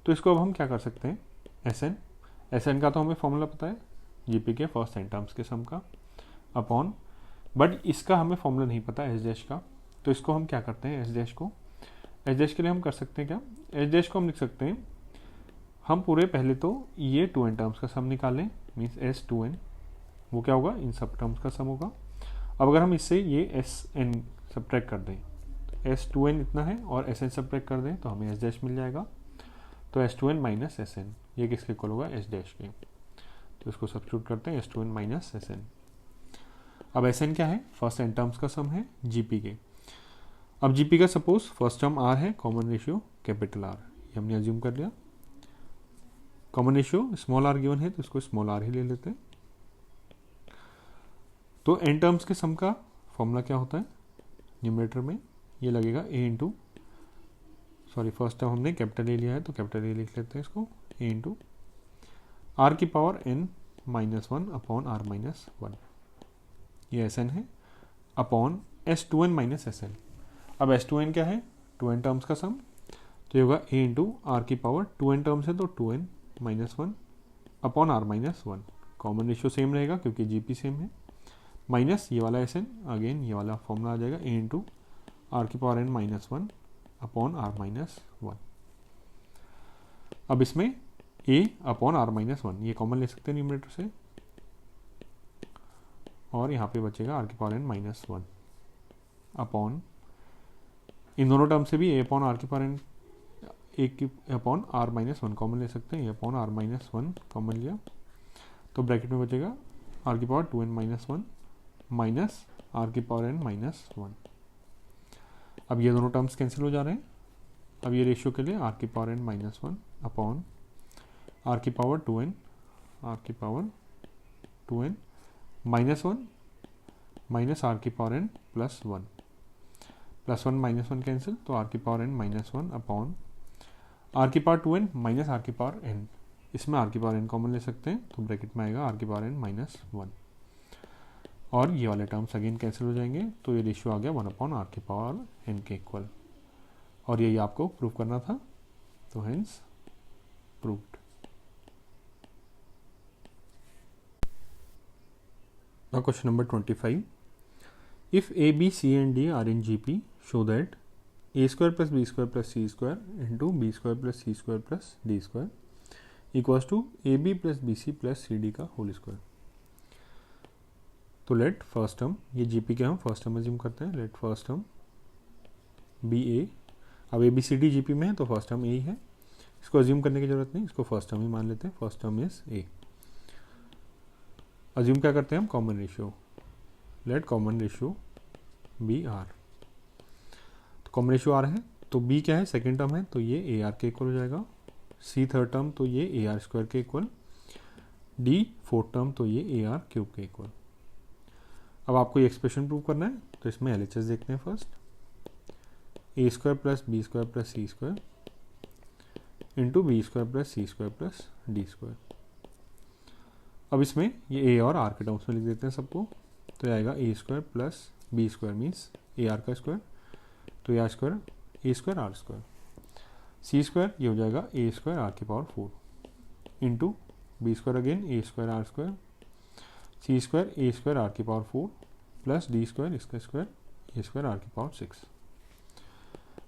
तो इसको अब हम क्या कर सकते हैं, एस एन का तो हमें फॉर्मूला पता है, जीपी के फर्स्ट n टर्म्स के सम का, अपॉन, बट इसका हमें फॉर्मूला नहीं पता एस डैश का। तो इसको हम क्या करते हैं, एस डैश को, एस डैश के लिए हम कर सकते हैं क्या, एस डैश को हम लिख सकते हैं, हम पूरे पहले तो ये 2n टर्म्स का सम निकालें, मीन्स एस 2n, वो क्या होगा, इन सब टर्म्स का सम होगा। अब अगर हम इससे ये एस एन सब्ट्रैक्ट कर दें, तो एस 2n इतना है, और एस एन सब्ट्रैक्ट कर दें तो हमें एस डैश मिल जाएगा। तो S 2n minus S N, ये किसके इक्वल होगा, एस डैश के। तो इसको सब्स्टिट्यूट करते हैं, s 2n minus S N. अब एस एन क्या है, फर्स्ट n टर्म्स का सम है जीपी के। अब जीपी का सपोज फर्स्ट टर्म आर है, कॉमन रेशियो कैपिटल आर, ये हमने अज्यूम कर लिया। Common ratio small R given है, तो इसको स्मॉल आर ही ले लेते हैं। तो n टर्म्स के सम का फॉर्मूला क्या होता है, न्यूमरेटर में ये लगेगा a into, sorry first term हमने कैपिटल ए लिया है तो कैपिटल ए लिख लेते हैं इसको, a इंटू आर की power n minus 1 upon are minus 1, ये एस एन है, upon S 2n minus S N. अब एस 2n क्या है, 2n टर्म्स का सम, तो ये होगा a इंटू आर की पावर 2n टर्म्स है तो 2n minus 1 upon are minus 1, common ratio same रहेगा क्योंकि जीपी सेम है, माइनस ये वाला एस एन, अगेन ये वाला फॉर्मूला आ जाएगा, a इंटू आर की power n minus 1 upon are minus 1। अब इसमें a अपॉन आर माइनस 1 ये कॉमन ले सकते हैं न्यूमरेटर से, और यहाँ पे बचेगा आर की पावर n माइनस 1 अपॉन, इन दोनों टर्म से भी a अपॉन आर की पावर n, एक की अपॉन आर माइनस 1 कॉमन ले सकते हैं, a upon are minus 1 common लिया, तो ब्रैकेट में बचेगा आर की power 2n minus 1 minus are की पावर n माइनस 1। अब ये दोनों टर्म्स कैंसिल हो जा रहे हैं। अब ये रेशियो के लिए आर की power n minus 1 upon R की पावर 2n, आर की power 2n minus 1 minus are की power n plus 1, plus 1 minus 1 cancel, तो आर की power n minus 1 upon R की पावर 2n माइनस आर की पावर n, इसमें R की power n common ले सकते हैं तो ब्रैकेट में आएगा आर की पावर n माइनस 1, और ये वाले टर्म्स अगेन कैंसिल हो जाएंगे, तो ये रेशियो आ गया 1 अपॉन आर की पावर n के इक्वल, और यही आपको प्रूव करना था, तो hence proved. Now question number 25. If A, B, C and D are in GP, show that A square plus B square plus C square into B square plus C square plus D square equals to AB plus BC plus CD का whole square. तो let first term, ये GP के हम first term assume करते हैं, let first term be A. अब A B C D GP में है तो फर्स्ट टर्म ए ही है, इसको अज्यूम करने की जरूरत नहीं, इसको फर्स्ट टर्म ही मान लेते हैं, first term is A. Assume क्या करते हैं हम, common ratio, let common ratio be R. तो कॉमन रेशियो आर है तो बी क्या है, सेकेंड टर्म है तो ये ए आर के इक्वल हो जाएगा, सी थर्ड टर्म तो ये ए आर स्क्वायर के इक्वल, डी फोर्थ टर्म तो ये ए आर क्यूब के इक्वल। अब आपको ये एक्सप्रेशन प्रूव करना है तो इसमें एलएचएस देखते हैं first, A square plus B square plus C square into B square plus C square plus D square. अब इसमें ये ए और आर के टर्म्स में लिख देते हैं सबको, तो आएगा A square plus B square means A R का स्क्वायर, तो A are square A square R square, C square ये हो जाएगा ए स्क्वायर आर की power 4 into B square again A square R square, C square A square R की power 4 plus D square इसका square A square R की power 6।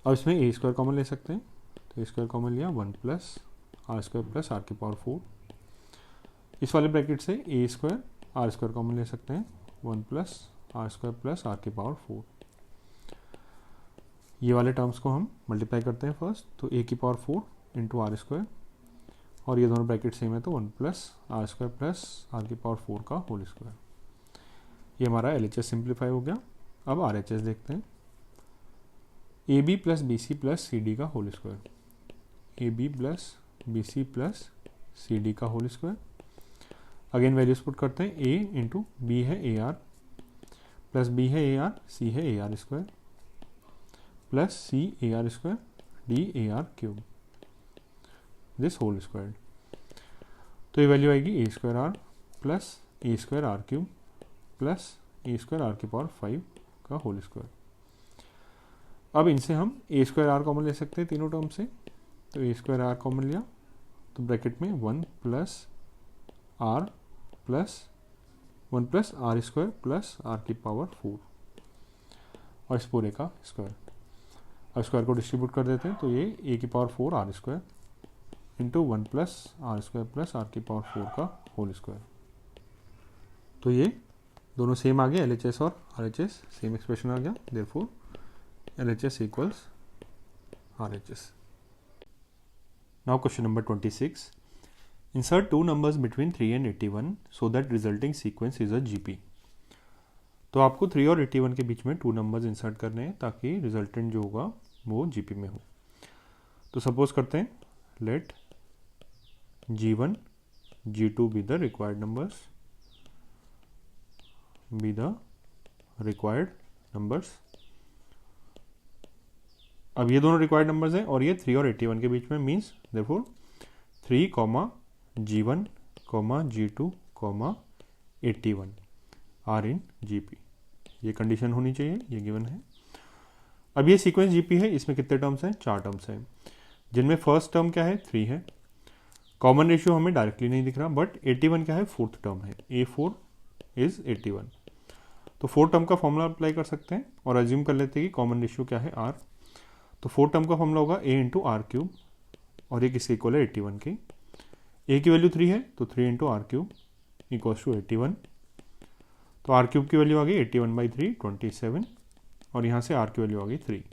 अब इसमें ए square common ले सकते हैं, तो ए स्क्वायर कॉमन लिया 1 plus are square plus R की पावर 4, इस वाले ब्रैकेट से A square R square common ले सकते हैं 1 plus are square plus R की पावर 4। ये वाले टर्म्स को हम मल्टीप्लाई करते हैं फर्स्ट, तो ए की पावर 4 इंटू आर स्क्वायर, और ये दोनों ब्रैकेट सेम है तो 1 plus are square plus R की पावर 4 का होल स्क्वायर। ये हमारा एलएचएस सिंप्लीफाई हो गया। अब आरएचएस देखते हैं, A B plus B C plus C D का whole square, A B plus B C plus C D का whole square. Again values put करते हैं, ए इंटू बी है ए आर प्लस बी है A R, C है A are square, plus C A are square D A are cube, this whole square. तो ये value आएगी A square R plus A square R cube plus A square R की power 5 का whole square. अब इनसे हम ए square are common ले सकते हैं तीनों टर्म से, तो ए स्क्वायर आर कॉमन लिया तो ब्रैकेट में 1 plus are square plus R की पावर 4 और इस पूरे का स्क्वायर। अब स्क्वायर को डिस्ट्रीब्यूट कर देते हैं तो ये ए की power 4 R square into 1 plus are square plus R की पावर 4 का होल स्क्वायर। तो ये दोनों सेम आ गए, LHS और RHS सेम एक्सप्रेशन आ गया, therefore LHS equals RHS। Now question number 26, insert two numbers between 3 and 81 so that resulting sequence is a GP। तो आपको 3 और 81 के बीच में 2 नंबर्स इंसर्ट करने हैं ताकि रिजल्टेंट जो होगा वो GP में हो। तो सपोज करते हैं late G1 G2 be the required numbers, अब ये दोनों रिक्वायर्ड नंबर्स हैं और ये 3 और 81 के बीच में, means therefore 3, G1, G2, 81 are in GP। ये कंडीशन होनी चाहिए, ये गिवन है। अब ये सीक्वेंस GP है, इसमें कितने टर्म्स हैं? 4 टर्म्स हैं, जिनमें फर्स्ट टर्म क्या है? 3 है। कॉमन रेशियो हमें डायरेक्टली नहीं दिख रहा, बट 81 क्या है? फोर्थ टर्म है, A4 इज 81। तो 4 टर्म का फॉर्मूला अप्लाई कर सकते हैं और अज्यूम कर लेते हैं कि कॉमन रेशियो क्या है? R। तो 4 टर्म का फॉर्मूला होगा A इंटू आर क्यूब और ये किसके इक्वल है? 81 के। A की वैल्यू 3 है तो 3 into R cube equals to 81। तो आर क्यूब की वैल्यू आ गई 81/3 27 और यहाँ से आर की वैल्यू आ गई 3।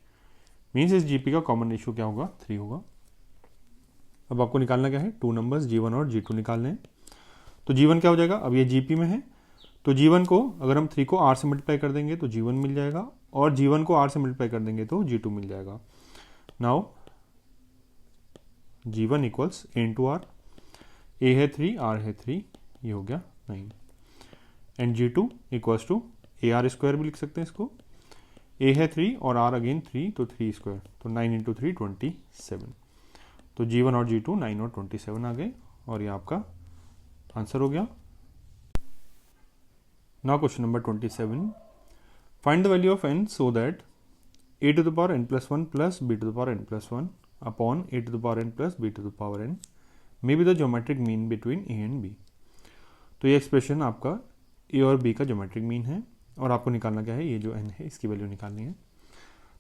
मीन्स इस GP का कॉमन रेशियो क्या होगा? 3 होगा। अब आपको निकालना क्या है? 2 नंबर्स G1 और G2 निकालने हैं। तो G1 क्या हो जाएगा? अब ये GP में है तो G1 को अगर हम 3 को R से मल्टीप्लाई कर देंगे तो G1 मिल जाएगा और G1 को R से मल्टीप्लाई कर देंगे तो G2 मिल जाएगा। Now G1 equals A into R, A है 3, R है 3, ये हो गया 9। And G2 equals to AR square भी लिख सकते हैं इसको, A है 3 और R अगेन 3 तो 3 स्क्वायर, तो 9 इंटू 3 27। तो G1 और G2 9 और 27 आ गए और ये आपका आंसर हो गया। Now question number 27, find the value of n so that a to the power n plus 1 plus b to the power n plus 1 upon a to the power n plus b to the power n may be the geometric mean between a and b। तो ये expression आपका a और b का geometric mean है और आपको निकालना क्या है? ये जो n है इसकी वैल्यू निकालनी है।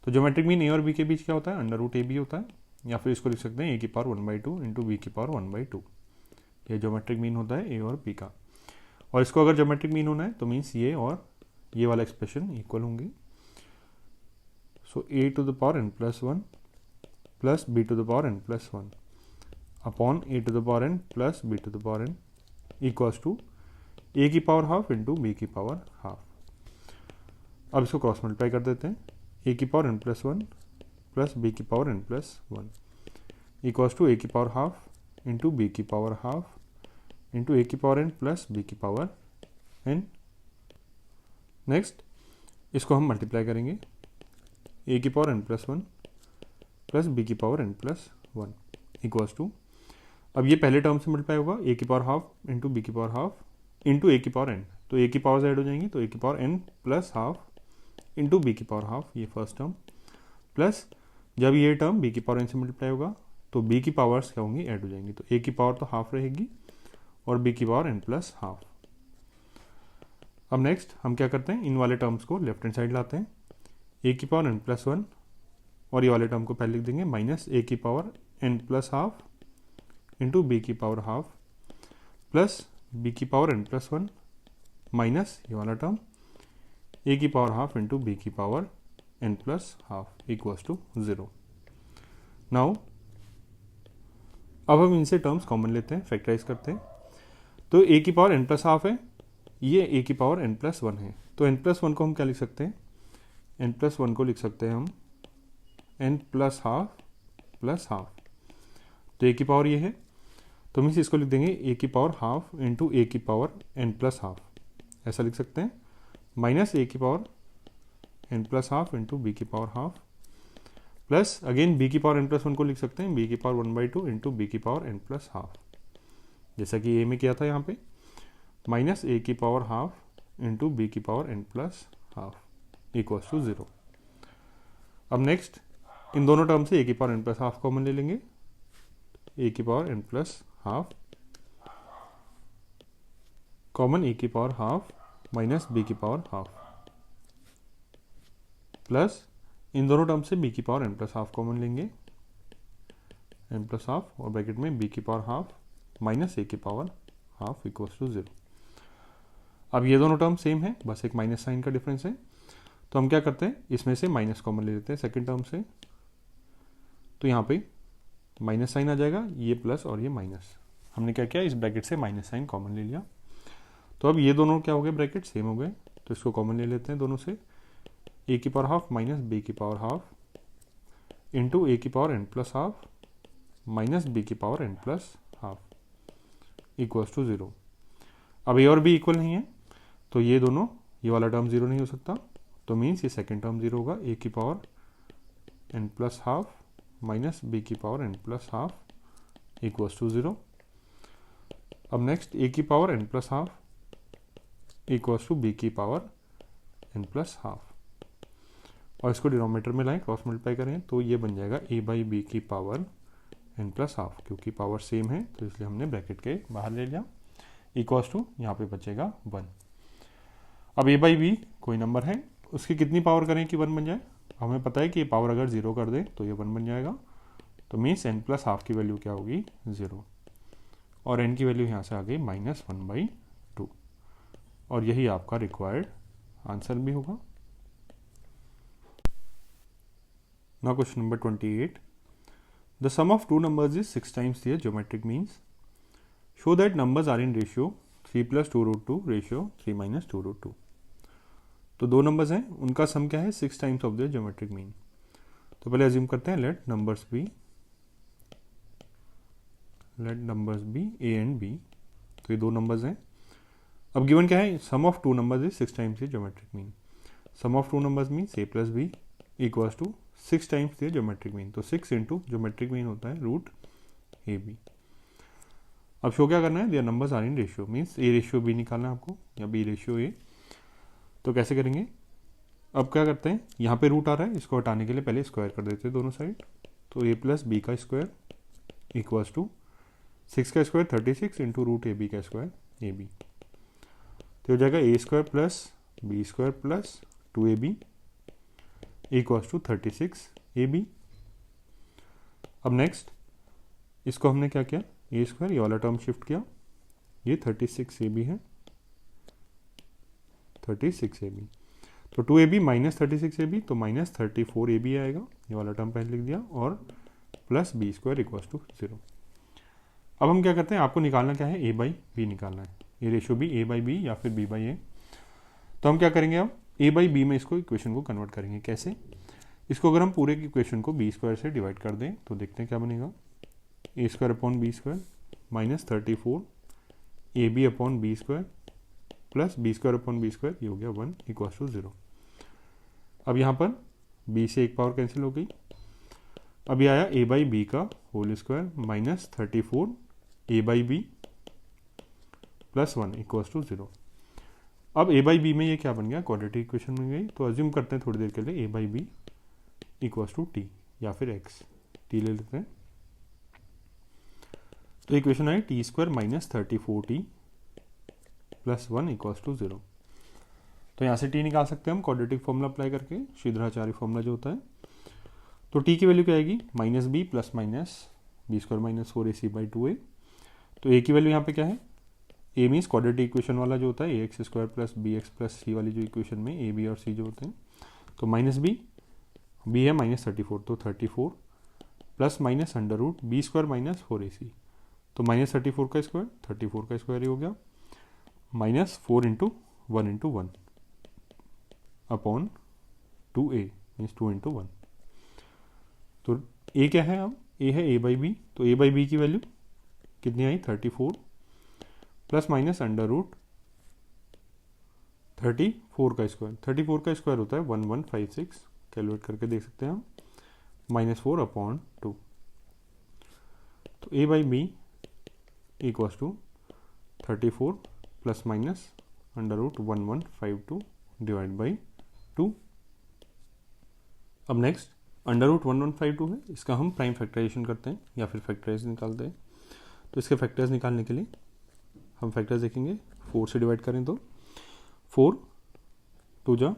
तो ज्योमेट्रिक मीन a और b के बीच क्या होता है? अंडर रूट ab होता है, या फिर इसको लिख सकते हैं a की पावर 1/2 इंटू b की पावर 1/2। ये ज्योमेट्रिक मीन होता है a और b का। और इसको अगर ज्योमेट्रिक मीन होना है तो मीन्स ये और ये वाला एक्सप्रेशन इक्वल होंगे। सो a to the power n plus 1 plus b to the power n plus 1 upon a to the power n plus b to the power n equals to a की power half into b की power half. अब इसको cross multiply कर देते हैं, a की power n plus 1 plus b की power n plus 1 equals to a की पावर हाफ इंटू b की पावर हाफ इंटू a की पावर n प्लस b की पावर n। नेक्स्ट इसको हम मल्टीप्लाई करेंगे, a की power n plus 1 plus b की power n plus 1 equals to, अब ये पहले टर्म से मल्टीप्लाई होगा a की पावर हाफ इंटू b की पावर हाफ इंटू a की पावर n, तो a की पावर ऐड हो जाएंगी तो a की power n plus half into b की पावर हाफ, ये फर्स्ट टर्म, प्लस जब ये टर्म b की पावर n से मल्टीप्लाई होगा तो b की पावर्स क्या होंगी? ऐड हो जाएंगी, तो a की पावर तो हाफ रहेगी और b की पावर n प्लस हाफ। अब नेक्स्ट हम क्या करते हैं? इन वाले टर्म्स को लेफ्ट हैंड साइड लाते हैं, a की पावर n प्लस 1 और ये वाले टर्म को पहले लिख देंगे माइनस a की power n plus half into b की पावर हाफ प्लस b की पावर n प्लस 1 माइनस ये वाला टर्म a की पावर हाफ इंटू b की power n plus half equals to 0। Now अब हम इनसे टर्म्स कॉमन लेते हैं, फैक्टराइज करते हैं। तो a की पावर n प्लस हाफ है, ये a की पावर n प्लस 1 है, तो n प्लस 1 को हम क्या लिख सकते हैं? n प्लस 1 को लिख सकते हैं हम n plus half plus half. तो a की पावर ये है तो हम इसको लिख देंगे a की पावर हाफ इंटू a की पावर n प्लस हाफ, ऐसा लिख सकते हैं, माइनस a की power N plus half into B की power half plus again B की पावर एन प्लस वन को लिख सकते हैं बी की पावर 1/2 इंटू बी की पावर एन प्लस हाफ, जैसा कि ए में किया था यहाँ पे, माइनस ए की पावर हाफ इंटू बी की power N plus half equals to 0। अब नेक्स्ट इन दोनों टर्म से ए की power N plus half common ले लेंगे, ए की power N plus half common A की पावर हाफ माइनस बी की पावर हाफ प्लस इन दोनों टर्म से बी की power N plus half common लेंगे, एन प्लस हाफ और ब्रैकेट में बी की पावर हाफ माइनस ए की पावर हाफ इक्वल्स टू 0। अब ये दोनों टर्म सेम है, बस एक माइनस साइन का डिफरेंस है, तो हम क्या करते हैं इसमें से माइनस कॉमन ले लेते हैं सेकंड टर्म से, तो यहाँ पे माइनस साइन आ जाएगा, ये प्लस और ये माइनस, हमने क्या किया इस ब्रैकेट से माइनस साइन कॉमन ले लिया। तो अब ये दोनों क्या हो गए ब्रैकेट सेम हो गए, तो इसको कॉमन ले लेते हैं दोनों से, ए की पावर हाफ माइनस बी की पावर हाफ इंटू ए की power N plus half minus B की power N plus half equals to 0। अब ए और बी इक्वल नहीं है, तो ये दोनों, ये वाला टर्म 0 नहीं हो सकता, तो मीन्स ये सेकेंड टर्म 0 होगा, ए की power N plus half minus B की power N plus half equals to 0। अब नेक्स्ट ए की power N plus half equals to B की पावर एन प्लस हाफ, और इसको डिनोमिनेटर में लाएं, क्रॉस मल्टीप्लाई करें तो ये बन जाएगा ए बाई बी की पावर एन प्लस हाफ, क्योंकि पावर सेम है तो इसलिए हमने ब्रैकेट के बाहर ले लिया, इक्वल्स टू यहाँ पे बचेगा 1। अब ए बाई बी कोई नंबर है, उसकी कितनी पावर करें कि 1 बन जाए, हमें पता है कि ये पावर अगर 0 कर दें तो ये 1 बन जाएगा, तो मीन्स एन प्लस हाफ की वैल्यू क्या होगी 0, और एन की वैल्यू यहाँ से आ गई -1/2, और यही आपका रिक्वायर्ड आंसर भी होगा। Now question number 28. The sum of two numbers is 6 times their geometric means. Show that numbers are in ratio 3 plus 2 root 2 ratio 3 minus 2 root 2. तो दो नंबर्स हैं, उनका सम क्या है 6 times of their geometric mean. तो पहले अज्यूम करते हैं let numbers be A and B, तो ये दो नंबर्स हैं। अब गिवन क्या है, sum of two numbers is 6 times their geometric mean. Sum of two numbers means A plus B equals to 6 times their geometric mean, तो 6 into geometric mean होता है रूट ए बी। अब show क्या करना है, there numbers are in ratio, means A ratio B निकालना है आपको या बी रेशियो ए। तो कैसे करेंगे, अब क्या करते हैं, यहाँ पे रूट आ रहा है, इसको हटाने के लिए पहले स्क्वायर कर देते हैं दोनों साइड, तो ए प्लस बी का स्क्वायर इक्वल्स टू 6 का square 36 into root A B का स्क्वायर ए बी, तो हो जाएगा A square plus B square plus 2ab equals to 36 AB। अब नेक्स्ट इसको हमने क्या किया, ए स्क्वायर ये वाला टर्म शिफ्ट किया, ये 36 AB है, 36 AB, तो 2ab माइनस 36 AB, तो माइनस 34 AB आएगा, ये वाला टर्म पहले लिख दिया, और plus B square equals to 0। अब हम क्या करते हैं, आपको निकालना क्या है, ए बाई बी निकालना है, ये रेशियो भी ए बाई बी या फिर बी बाई ए। तो हम क्या करेंगे, अब ए बाई बी में इसको इक्वेशन को कन्वर्ट करेंगे। कैसे, इसको अगर हम पूरे की इक्वेशन को बी स्क्वायर से डिवाइड कर दें तो देखते हैं क्या बनेगा, A square upon B square minus 34 A B upon B square plus B square upon B square, ये हो गया 1 इक्वल्स टू 0। अब यहाँ पर बी से एक पावर कैंसिल हो गई, अब ये आया ए बाई बी का whole square minus 34 A by B plus 1 equals to 0। अब ए बाई बी में ये क्या बन गया, क्वाड्रेटिक इक्वेशन बन गई। तो अज्यूम करते हैं थोड़ी देर के लिए A by B equals to T या फिर एक्स, टी ले लेते हैं, तो इक्वेशन आई T square minus 34t plus 1 equals to 0। तो यहाँ से टी निकाल सकते हैं हम क्वाड्रेटिक फॉर्मूला अप्लाई करके, श्रीधराचार्य फॉर्मूला जो होता है। तो टी की वैल्यू क्या आएगी, minus B plus minus B square minus 4ac by 2a। तो ए की वैल्यू यहाँ पे क्या है, ए मीन्स क्वाड्रेटिक इक्वेशन वाला जो होता है A X square plus B X plus C वाली जो इक्वेशन में ए बी और सी जो होते हैं, तो माइनस बी है माइनस 34, तो 34 plus minus under root B square minus 4ac, तो माइनस 34 का स्क्वायर ही हो गया, minus 4 into 1 into 1 upon 2a means 2 into 1। तो ए क्या है, अब ए है ए बाई बी, तो ए बाई बी की वैल्यू कितनी आई 34 प्लस माइनस अंडर रूट 34 का स्क्वायर, 34 का स्क्वायर होता है 1156, कैलकुलेट करके देख सकते हैं हम, -4/2। तो a by B equals to 34 plus minus √1152 divide by 2। अब नेक्स्ट √1152 है, इसका हम प्राइम फैक्टराइजेशन करते हैं या फिर फैक्टराइज निकालते हैं। तो इसके फैक्टर्स निकालने के लिए हम फैक्टर्स देखेंगे, 4 से डिवाइड करें तो 4 2 जा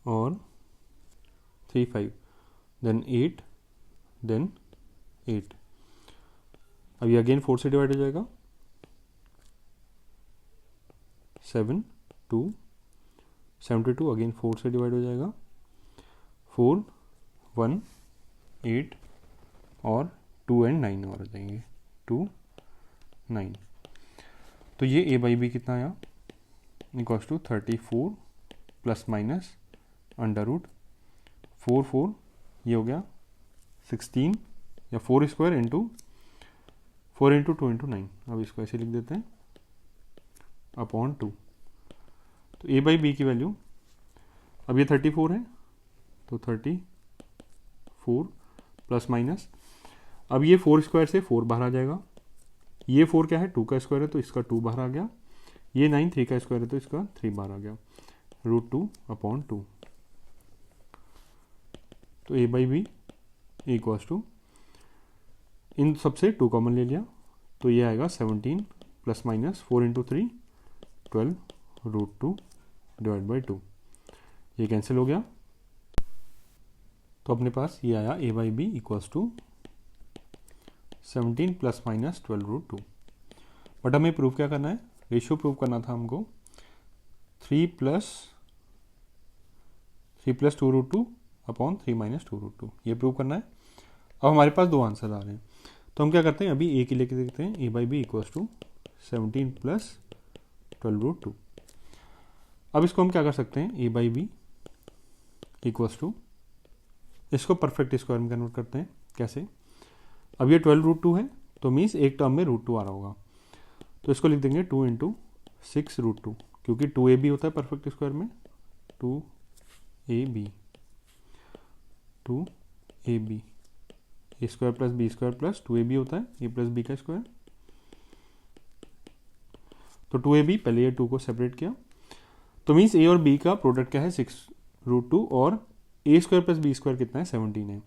और 3 5, देन 8, देन 8। अब ये अगेन 4 से डिवाइड हो जाएगा, 7 2 72, अगेन 4 से डिवाइड हो जाएगा, 4 1 8 और 2 एंड 9 और हो जाएंगे, 2 9। तो ये a बाई बी कितना आया, इक्वल्स टू 34 प्लस माइनस √4 ये हो गया 16 या 4 स्क्वायर इंटू 4 इंटू 2 इंटू 9। अब इसको ऐसे लिख देते हैं अपॉन 2। तो a बाई बी की वैल्यू, अब ये 34 है तो 34 प्लस माइनस, अब ये 4 स्क्वायर से 4 बाहर आ जाएगा, ये 4 क्या है 2 का स्क्वायर है तो इसका 2 बाहर आ गया, ये 9 3 का स्क्वायर है तो इसका 3 बाहर आ गया, √2/2। तो a by B equals to, इन सबसे 2 कॉमन ले लिया तो ये आएगा 17 plus minus 4 into 3 12 √2 divide by 2। ये कैंसिल हो गया, तो अपने पास ये आया a by B equals to 17 plus minus 12 √2। But हमें प्रूव क्या करना है, रेशियो प्रूव करना था हमको, 3 प्लस 2 √2 अपॉन 3 माइनस 2 √2, ये प्रूव करना है। अब हमारे पास 2 आंसर आ रहे हैं, तो हम क्या करते हैं, अभी ए की लेके देखते हैं, a by B equals to 17 plus 12 √2। अब इसको हम क्या कर सकते हैं, a by B equals to, इसको परफेक्ट स्क्वायर में कन्वर्ट करते हैं। कैसे, अब ये 12 √2 है तो मीन्स एक टर्म में √2 आ रहा होगा, तो इसको लिख देंगे 2 इंटू 6 √2, क्योंकि 2ab होता है परफेक्ट स्क्वायर में, 2ab A square plus B square plus 2ab होता है ए प्लस बी का स्क्वायर। तो 2ab, पहले ये 2 को सेपरेट किया, तो मीन्स ए और बी का प्रोडक्ट क्या है 6 √2, और ए स्क्वायर प्लस बी स्क्वायर कितना है 17 है।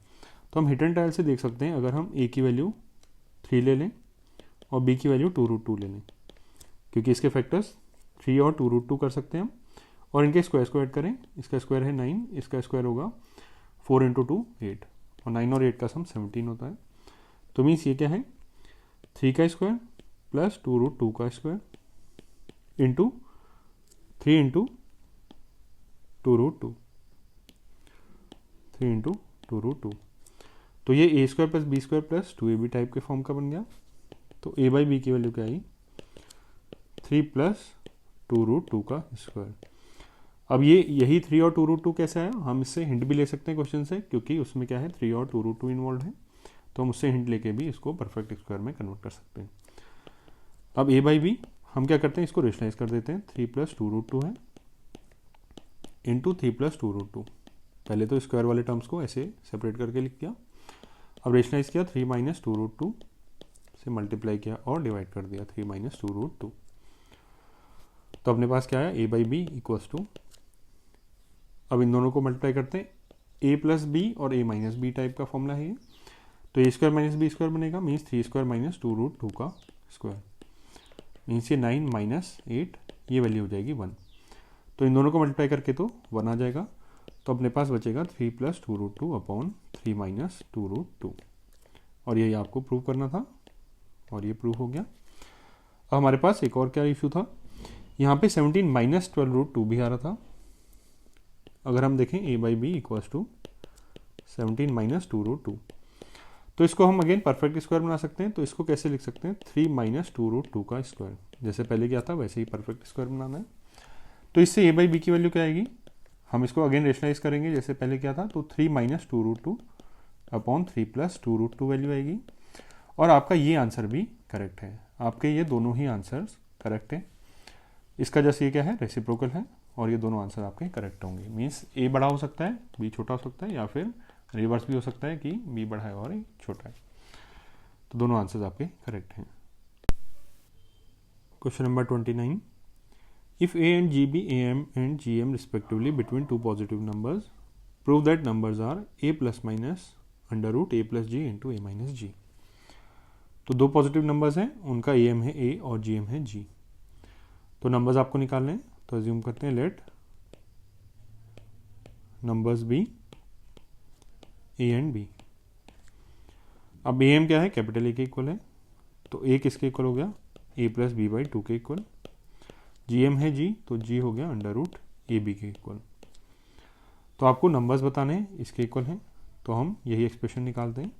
तो हम हिट एंड ट्रायल से देख सकते हैं, अगर हम ए की वैल्यू 3 ले लें और बी की वैल्यू 2 √2 ले लें, क्योंकि इसके फैक्टर्स 3 और 2 √2 कर सकते हैं हम, और इनके स्क्वायर को ऐड करें, इसका स्क्वायर है 9, इसका स्क्वायर होगा 4 इंटू 2 8, और 9 और 8 का सम 17 होता है। तो मीन्स ये क्या है, 3 का स्क्वायर प्लस 2 √2 का स्क्वायर इंटू 3 इंटू 2 √2, 3 इंटू 2 √2। तो ये A square plus B square plus 2ab type के फॉर्म का बन गया। तो a बाई बी की वैल्यू क्या आई, 3 प्लस 2 √2 का स्क्वायर। अब ये यही 3 और 2 √2 कैसे आया, हम इससे हिंट भी ले सकते हैं क्वेश्चन से, क्योंकि उसमें क्या है 3 और 2 √2 इन्वॉल्व है, तो हम उससे हिंट लेके भी इसको परफेक्ट स्क्वायर में कन्वर्ट कर सकते हैं। अब a बाई बी हम क्या करते हैं, इसको रेशनलाइज कर देते हैं, 3 प्लस 2 √2 है इंटू 3 प्लस 2 √2। पहले तो स्क्वायर वाले टर्म्स को ऐसे सेपरेट करके लिख दिया, अब रेशनलाइज किया, 3 माइनस 2 √2 से मल्टीप्लाई किया और डिवाइड कर दिया 3 माइनस 2 √2। तो अपने पास क्या है, a by B equals to, अब इन दोनों को मल्टीप्लाई करते हैं, a प्लस बी और a माइनस बी टाइप का फॉर्मूला है ये, तो a square minus B square बनेगा, मीन्स 3 स्क्वायर माइनस 2 √2 का स्क्वायर, मीन्स ये 9 माइनस 8, ये वैल्यू हो जाएगी 1। तो इन दोनों को मल्टीप्लाई करके तो 1 आ जाएगा, तो अपने पास बचेगा 3 प्लस 2 √2 अपॉन 3 माइनस 2 √2, और यही आपको प्रूव करना था, और ये प्रूव हो गया। अब हमारे पास एक और क्या इशू था, यहाँ पे 17 माइनस 12 √2 भी आ रहा था। अगर हम देखें a by B equals to 17 minus 2 √2, तो इसको हम अगेन परफेक्ट स्क्वायर बना सकते हैं। तो इसको कैसे लिख सकते हैं, 3 माइनस 2 √2 का स्क्वायर, जैसे पहले क्या था वैसे ही परफेक्ट स्क्वायर बनाना है। तो इससे a बाई बी की वैल्यू क्या आएगी, हम इसको अगेन रेशनलाइज करेंगे जैसे पहले क्या था, तो 3 माइनस 2 √2 अपॉन 3 प्लस 2 √2 वैल्यू आएगी, और आपका ये आंसर भी करेक्ट है, आपके ये दोनों ही आंसर्स करेक्ट है। इसका जैसे ये क्या है, रेसिप्रोकल है, और ये दोनों आंसर आपके करेक्ट होंगे। मीन्स ए बड़ा हो सकता है, बी छोटा हो सकता है, या फिर रिवर्स भी हो सकता है कि बी बड़ा है और ए छोटा है। तो दोनों आंसर्स आपके करेक्ट हैं। Question number 29, if A and G be A M and G M respectively between two positive numbers, prove that numbers are A plus minus under root A plus G into A minus G. तो दो positive numbers हैं, उनका A M है ए और G M है जी। तो numbers आपको निकालने हैं, तो अज्यूम करते हैं let numbers be A and B. अब ए एम क्या है, कैपिटल ए के इक्वल है, तो ए किसके इक्वल हो गया, A plus B by to के इक्वल। जी एम है जी, तो जी हो गया अंडर रूट ए बी के इक्वल। तो आपको नंबर्स बताने हैं, इसके इक्वल हैं, तो हम यही एक्सप्रेशन निकालते हैं।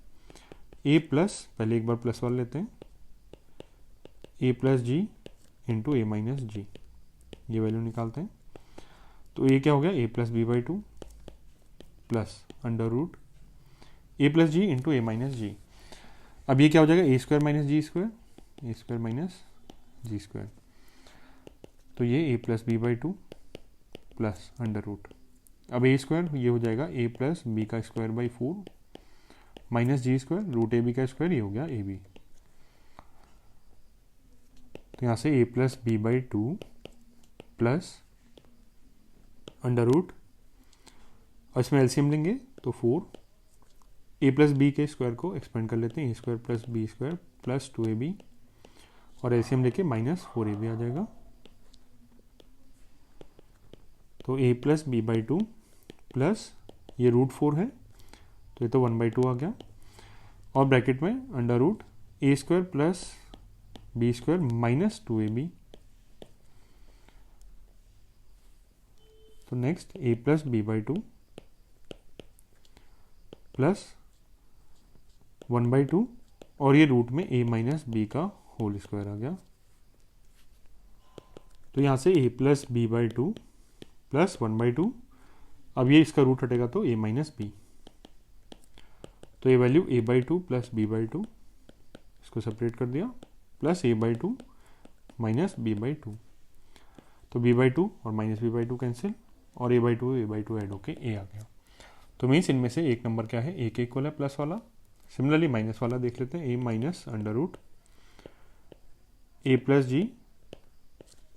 ए प्लस, पहले एक बार प्लस वाला लेते हैं, A plus G into A minus G, ये वैल्यू निकालते हैं। तो ये क्या हो गया, A plus B by two plus under root A plus G into A minus G. अब ये क्या हो जाएगा, A square minus G square, A square minus G square. तो ये A plus B by two plus under root, अब A square ये हो जाएगा ए प्लस बी का square by four minus G square root A B का square, ये हो गया ए बी। तो यहाँ से A plus B by two plus under root, और इसमें एलसीएम लेंगे तो फोर, ए प्लस बी के स्क्वायर को एक्सपेंड कर लेते हैं, A square plus B square plus two A B, और एलसीएम लेके माइनस फोर ए बी आ जाएगा। तो A plus B by two plus ये रूट फोर है, तो ये तो वन बाई टू आ गया, और ब्रैकेट में under root A square plus B square minus two A B. तो next A plus B by two plus one by two, और ये रूट में ए माइनस बी का होल स्क्वायर आ गया। तो यहाँ से A plus B by two plus one by two, अब ये इसका रूट हटेगा तो ए माइनस बी, तो ये value A by two plus B by two, इसको सेपरेट कर दिया, plus A by two minus B by two. तो बी बाई टू और minus B by two cancel, और ए बाई टू ऐड होके ए आ गया। तो मीन्स इनमें से एक नंबर क्या है, ए के इक्वल है प्लस वाला। सिमिलरली माइनस वाला देख लेते हैं, ए minus under root A plus G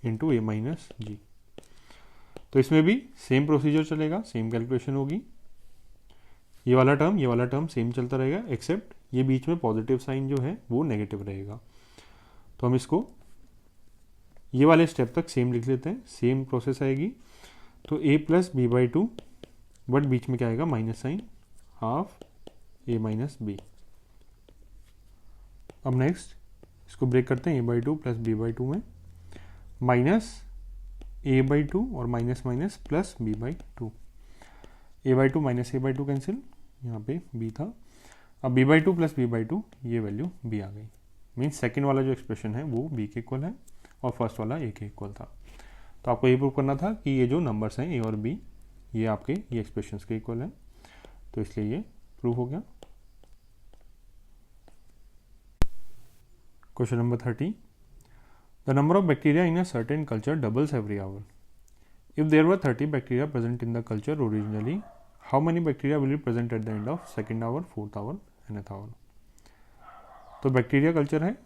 into A minus G. तो इसमें भी सेम प्रोसीजर चलेगा, सेम कैलकुलेशन होगी, ये वाला टर्म सेम चलता रहेगा, एक्सेप्ट ये बीच में पॉजिटिव साइन जो है वो नेगेटिव रहेगा। तो हम इसको ये वाले स्टेप तक सेम लिख लेते हैं, सेम प्रोसेस आएगी। तो A plus B by two, but बीच में क्या आएगा, minus sign, half A minus B. अब नेक्स्ट इसको ब्रेक करते हैं, A by two plus B by two में माइनस ए बाई टू और minus minus plus B by two, A by two minus A by two cancel, यहाँ पे B था। अब B by two plus B by two, ये value B आ गई। Means second वाला जो एक्सप्रेशन है वो बी के इक्वल है और फर्स्ट वाला ए के इक्वल था। तो आपको ये प्रूव करना था कि ये जो नंबर्स हैं ए और बी, ये आपके ये एक्सप्रेशंस के इक्वल हैं, तो इसलिए ये प्रूव हो गया। Question number 30, the number of bacteria in a certain culture doubles every hour. If there were 30 bacteria present in the culture originally, how many bacteria will be present at the end of second hour, fourth hour, nth hour. तो bacteria culture है,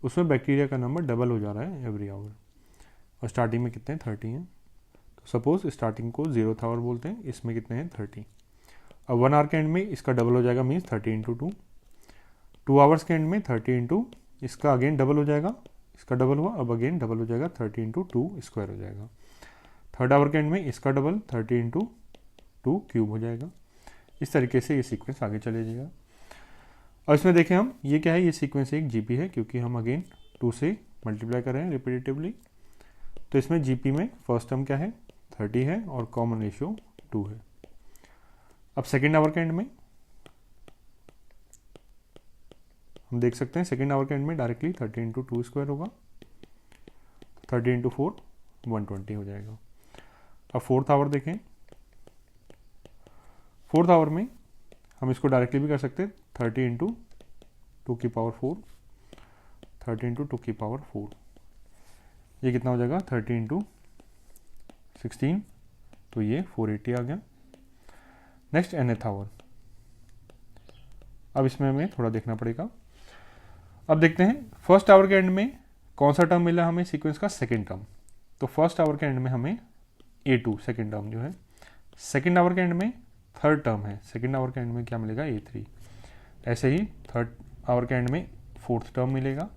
उसमें bacteria का number double हो जा रहा है every hour, और starting में कितने हैं, 30 हैं। तो सपोज स्टार्टिंग को 0th आवर बोलते हैं, इसमें कितने हैं, 30। अब 1 आवर के एंड में इसका डबल हो जाएगा, मीन्स 30 इंटू 2। 2 आवर्स के एंड में 30 इंटू इसका अगेन डबल हो जाएगा, इसका डबल हुआ, अब अगेन डबल हो जाएगा, 30 इंटू 2 स्क्वायर हो जाएगा। 3rd आवर के एंड में इसका डबल 30 इंटू 2 क्यूब हो जाएगा। इस तरीके से ये सीक्वेंस आगे चले जाएगा। और इसमें देखें हम, ये क्या है, ये सीक्वेंस एक जीपी है, क्योंकि हम अगेन 2 से मल्टीप्लाई कर रहे हैं रिपीटेटिवली। तो इसमें जीपी में फर्स्ट टर्म क्या है, 30 है, और कॉमन रेशियो 2 है। अब सेकेंड आवर के एंड में हम देख सकते हैं, सेकेंड आवर के एंड में डायरेक्टली 30 इंटू 2 स्क्वायर होगा, 30 इंटू 4 120 हो जाएगा। अब 4th आवर देखें, 4th आवर में हम इसको डायरेक्टली भी कर सकते हैं, 30 इंटू 2 की पावर 4, 30 इंटू 2 की पावर 4। ये कितना हो जाएगा 30 इंटू 16, तो ये 480 आ गया। नेक्स्ट nth आवर, अब इसमें हमें थोड़ा देखना पड़ेगा। अब देखते हैं फर्स्ट आवर के एंड में कौन सा टर्म मिला हमें सीक्वेंस का, सेकेंड टर्म। तो फर्स्ट आवर के एंड में हमें A2 सेकेंड टर्म जो है, सेकेंड आवर के एंड में थर्ड टर्म है, सेकेंड आवर के एंड में क्या मिलेगा A3। ऐसे ही थर्ड आवर के एंड में फोर्थ टर्म मिलेगा।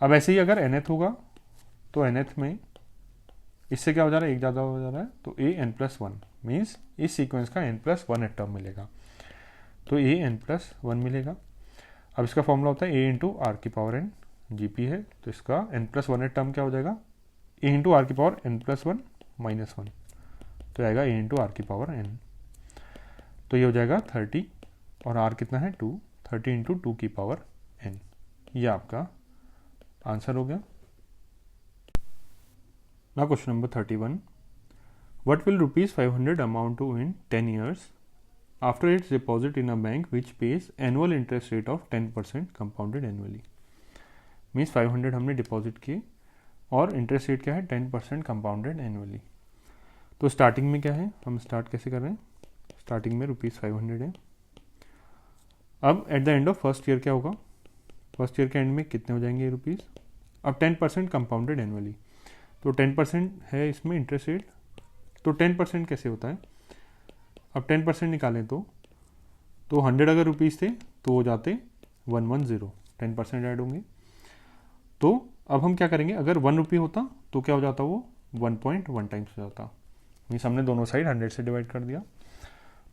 अब ऐसे ही अगर nth होगा तो nth में इससे क्या हो जा रहा है, एक ज़्यादा हो जा रहा है, तो an+1 मीन्स इस सीक्वेंस का n+1 टर्म मिलेगा, तो an+1 मिलेगा। अब इसका फॉर्मूला होता है a इंटू आर की पावर n, GP है, तो इसका n+1 टर्म क्या हो जाएगा, a इंटू आर की पावर n+1 -1, तो आएगा a इंटू आर की पावर n, तो ये हो जाएगा 30 और r कितना है 2, 30 इंटू 2 की पावर n, ये आपका आंसर हो गया। Now question number 31. What will rupees 500 amount to in 10 years after its deposit in a bank which pays annual interest rate of 10% compounded annually? Means 500 हमने डिपॉजिट किए और इंटरेस्ट रेट क्या है 10% compounded annually. तो starting में क्या है, हम स्टार्ट कैसे कर रहे हैं, स्टार्टिंग में ₹500 है। अब eight the end of first year क्या होगा, फर्स्ट ईयर के एंड में कितने हो जाएंगे रुपीज़। अब 10% कंपाउंडेड एनुअली, तो 10% है इसमें इंटरेस्ट रेट, तो 10% कैसे होता है, अब 10% निकालें तो 100 अगर रुपीज़ थे तो हो जाते 110, 10% ऐड होंगे। तो अब हम क्या करेंगे, अगर 1 रुपये होता तो क्या हो जाता, वो 1.1 टाइम्स हो जाता, मीन्स हमने दोनों साइड 100 से डिवाइड कर दिया।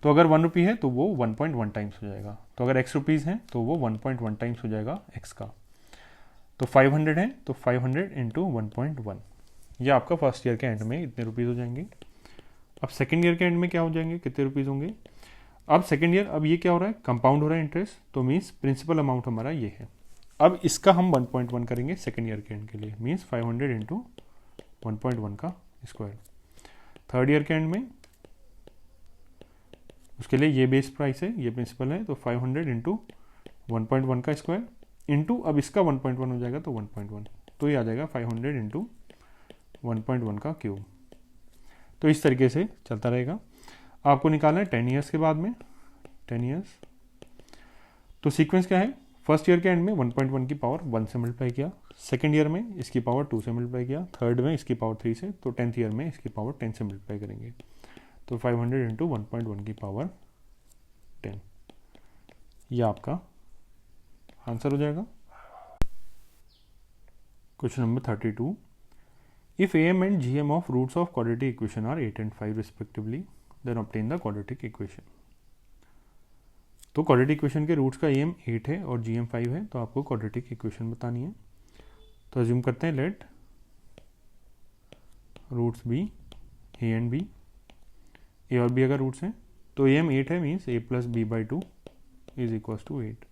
तो अगर 1 रुपये है तो वो 1.1 टाइम्स हो जाएगा, तो अगर x रुपीज़ हैं तो वो 1.1 टाइम्स हो जाएगा x का। तो 500 है तो 500 इंटू 1.1, ये आपका फर्स्ट ईयर के एंड में इतने रुपीज़ हो जाएंगे। अब सेकेंड ईयर के एंड में क्या हो जाएंगे, कितने रुपीज़ होंगे। अब सेकेंड ईयर, अब ये क्या हो रहा है, कंपाउंड हो रहा है इंटरेस्ट, तो मीन्स प्रिंसिपल अमाउंट हमारा ये है। अब इसका हम 1.1 करेंगे सेकेंड ईयर के एंड के लिए, मीन्स 500 इंटू 1.1 का स्क्वायर। थर्ड ईयर के एंड में उसके लिए ये बेस प्राइस है, ये प्रिंसिपल है, तो 500 इंटू 1.1 का स्क्वायर इंटू अब इसका 1.1 हो जाएगा तो 1.1, तो ये आ जाएगा 500 इंटू 1.1 का क्यूब। तो इस तरीके से चलता रहेगा। आपको निकालना है 10 ईयर्स के बाद में, 10 ईयर्स। तो सीक्वेंस क्या है, फर्स्ट ईयर के एंड में 1.1 की पावर 1 से मल्टीप्लाई किया, सेकेंड ईयर में इसकी पावर 2 से मल्टीप्लाई किया, थर्ड में इसकी पावर 3 से, तो 10th ईयर में इसकी पावर 10 से मल्टीप्लाई करेंगे, तो 500 इंटू 1.1 की पावर 10, ये आपका आंसर हो जाएगा। Question number 32. If AM and GM of roots of quadratic equation are 8 and 5 respectively, then obtain the quadratic equation. तो क्वाड्रेटिक इक्वेशन के रूट्स का AM 8 है और GM 5 है, तो आपको क्वाड्रेटिक इक्वेशन बतानी है। तो अज्यूम करते हैं let roots be A and B, A और B अगर रूट्स हैं तो AM 8 है, मीन्स A plus B by 2 is equals to 8।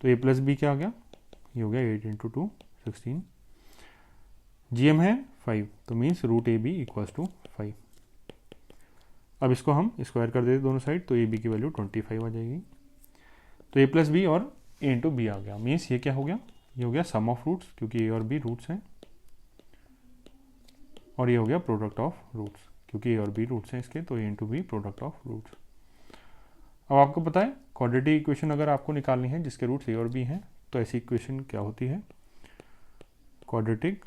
तो A प्लस B क्या आ गया, ये हो गया 8 इंटू 2 16। GM है 5, तो मीन्स रूट AB इक्वल्स टू 5। अब इसको हम स्क्वायर कर देते दोनों साइड, तो AB की वैल्यू 25 आ जाएगी। तो A प्लस B और A इंटू B आ गया, मीन्स ये क्या हो गया, ये हो गया सम ऑफ रूट्स, क्योंकि A और B रूट्स हैं, और ये हो गया प्रोडक्ट ऑफ रूट्स, क्योंकि A और B रूट्स हैं इसके, तो A into B product of roots. अब आपको पता है क्वाड्रेटिक इक्वेशन अगर आपको निकालनी है जिसके रूट्स A और B हैं, तो ऐसी इक्वेशन क्या होती है, क्वाड्रेटिक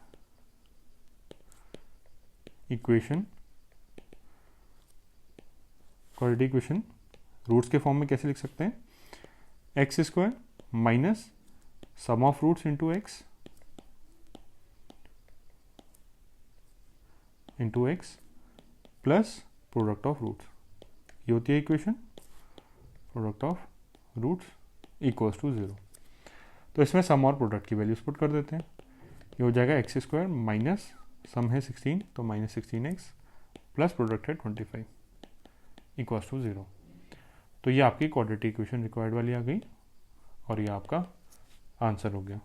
इक्वेशन रूट्स के फॉर्म में कैसे लिख सकते हैं, x square minus sum of roots into x plus product of roots, ये होती है equation product of roots equals to 0। तो इसमें सम और प्रोडक्ट की वैल्यूज पुट कर देते हैं, ये हो जाएगा एक्स स्क्वायर माइनस सम है 16 तो माइनस 16x प्लस प्रोडक्ट है 25 इक्वल्स टू 0। तो ये आपकी क्वाड्रेटिक इक्वेशन रिक्वायर्ड वाली आ गई और ये आपका आंसर हो गया।